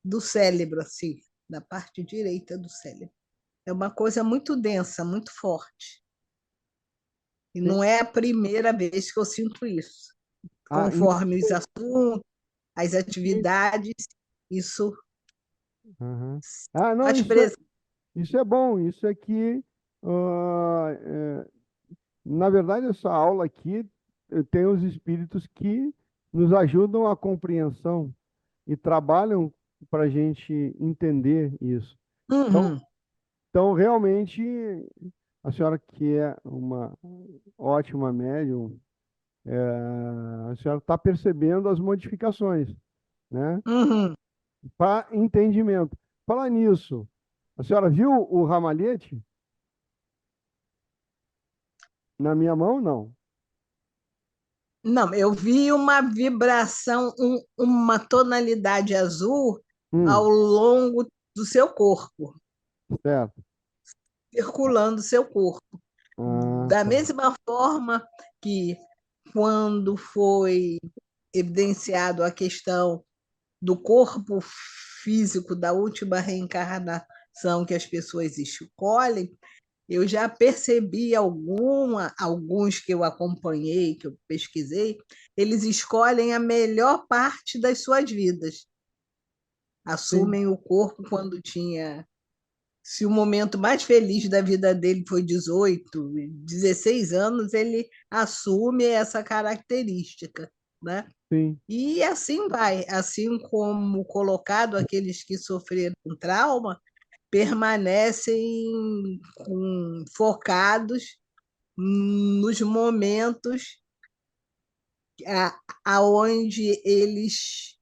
do cérebro, assim, na parte direita do cérebro. É uma coisa muito densa, muito forte. E sim. não é a primeira vez que eu sinto isso. Ah, isso, Conforme os assuntos, as sim. atividades, isso Aham. Ah, não, faz presença. isso é bom. Isso é que, na verdade, essa aula aqui tem os espíritos que nos ajudam à compreensão e trabalham para a gente entender isso. Então, Uhum, então, realmente, a senhora que é uma ótima médium, a senhora está percebendo as modificações, né? uhum. Para entendimento. Falar nisso, a senhora viu o ramalhete na minha mão? Não. Não, eu vi uma vibração, uma tonalidade azul ao Hum, longo do seu corpo, certo. circulando o seu corpo. Ah, Da tá. mesma forma que, quando foi evidenciado a questão do corpo físico da última reencarnação que as pessoas escolhem, eu já percebi alguns que eu acompanhei, que eu pesquisei, eles escolhem a melhor parte das suas vidas, Sim, assumem o corpo quando tinha. Se o momento mais feliz da vida dele foi 18, 16 anos, ele assume essa característica, né? sim, E assim vai, assim como colocado aqueles que sofreram um trauma, permanecem focados nos momentos aonde eles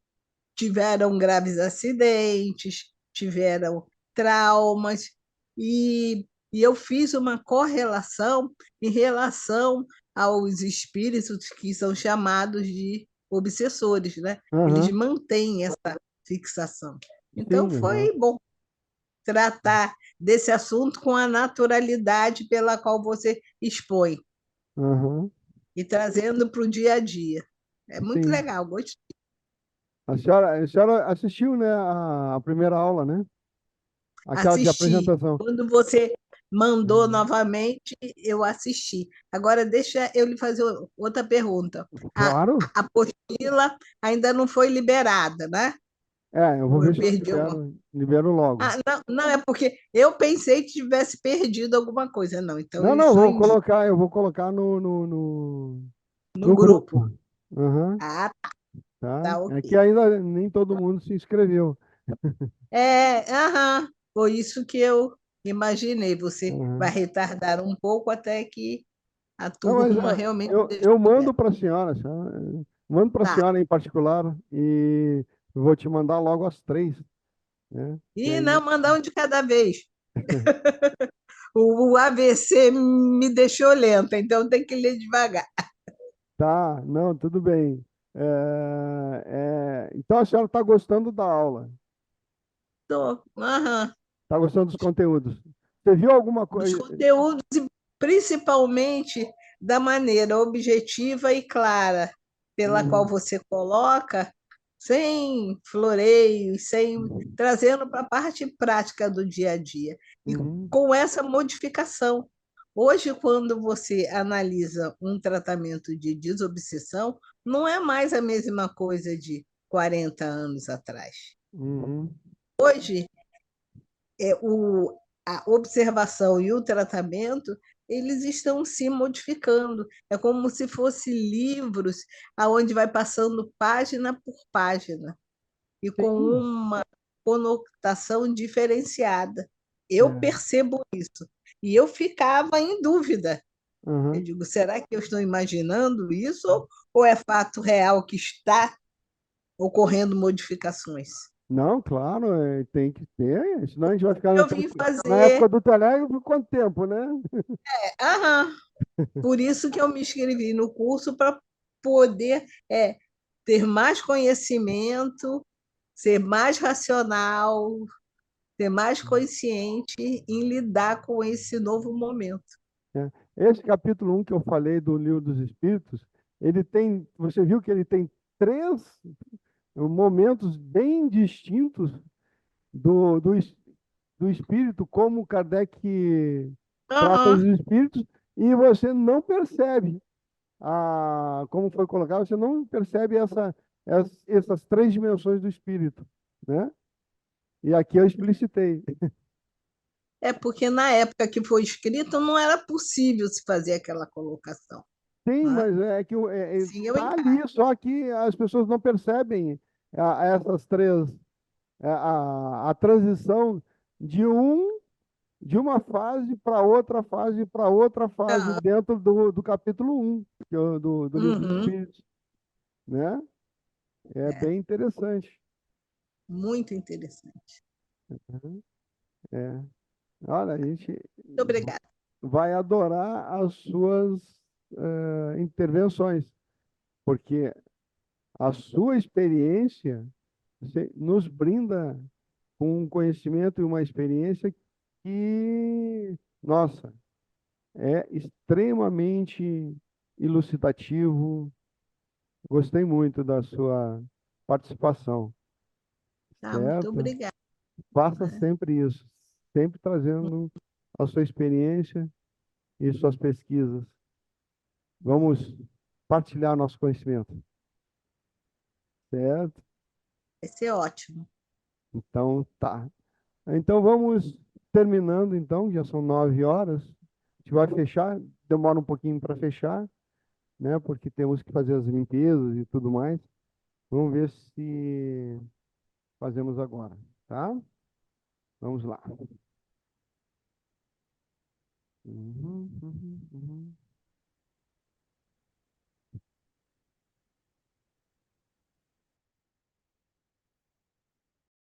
tiveram graves acidentes, tiveram traumas, e e eu fiz uma correlação em relação aos espíritos que são chamados de obsessores, né? Eles Aham. mantêm essa fixação. Então, Sim, aham. foi bom tratar desse assunto com a naturalidade pela qual você expõe Aham. e trazendo para o dia a dia. É muito Sim. legal, gostei. A senhora assistiu, né, a primeira aula, né? Aquela de Assisti. apresentação. Quando você mandou Uhum. novamente, eu assisti. Agora, deixa eu lhe fazer outra pergunta. A Claro. apostila ainda não foi liberada, né? É, eu vou Ou eu ver se eu perdi alguma. libero logo. Não, não, é porque eu pensei que tivesse perdido alguma coisa. Não, então Não, eu não, estou em dia eu vou colocar no no grupo. grupo. Aham, Ah, tá? tá, É que ok. ainda nem todo mundo se inscreveu. Aham, foi isso que eu imaginei. Você vai Aham. retardar um pouco até que a Não, mas turma realmente esteja eu mando liberada. para a senhora, mando para a Tá. senhora em particular e vou te mandar logo às 3, né? Que E aí, não, mandar um de cada vez. O AVC me deixou lenta, então tem que ler devagar. tá, não, tudo bem. Então a senhora está gostando da aula, Tô, aham. está gostando dos conteúdos. Você viu alguma Dos coisa? conteúdos, e principalmente da maneira objetiva e clara pela qual Uhum, você coloca, sem floreios, sem trazendo para a parte prática do dia a dia. E uhum, com essa modificação. Hoje, quando você analisa um tratamento de desobsessão, não é mais a mesma coisa de 40 anos atrás. uhum. Hoje, a observação e o tratamento, eles estão se modificando. É como se fossem livros aonde vai passando página por página e com Sim. uma conotação diferenciada. Eu É, percebo isso. E eu ficava em dúvida. Eu uhum. digo, será que eu estou imaginando isso ou é fato real que está ocorrendo modificações? Não, claro, tem que ter, senão a gente vai ficar Eu vim na época fazer. do telégrafo quanto tempo, né? Aham, por isso que eu me inscrevi no curso para poder ter mais conhecimento, ser mais racional, ser mais consciente em lidar com esse novo momento. É. Esse capítulo 1 que eu falei do Livro dos Espíritos, você viu que ele tem 3 momentos bem distintos do, do, es- do espírito, como Kardec trata os Aham, espíritos, e você não percebe, como foi colocado, você não percebe essas 3 dimensões do espírito, né? E aqui eu explicitei. é porque na época que foi escrito não era possível se fazer aquela colocação, Sim, né? mas é que Sim, eu tá encargo. ali, só que as pessoas não percebem essas 3, a transição de de uma fase para outra fase Aham, dentro do capítulo 1, que é do Livro dos uhum, Espíritos, né? É é, bem interessante. muito interessante. Uhum. É. Olha, a gente Muito obrigada. vai adorar as suas intervenções, porque a sua experiência nos brinda com um conhecimento e uma experiência que, nossa, é extremamente elucidativo. Gostei muito da sua participação, Tá, muito certo? obrigada. Faça Né? sempre isso, sempre trazendo a sua experiência e suas pesquisas. Vamos partilhar nosso conhecimento, certo? Vai ser ótimo. Então, tá. Então, vamos terminando, então, já são 9 horas. A gente vai fechar, demora um pouquinho para fechar, né? Porque temos que fazer as limpezas e tudo mais. Vamos ver se fazemos agora, tá? Vamos lá. Uhum, uhum, uhum.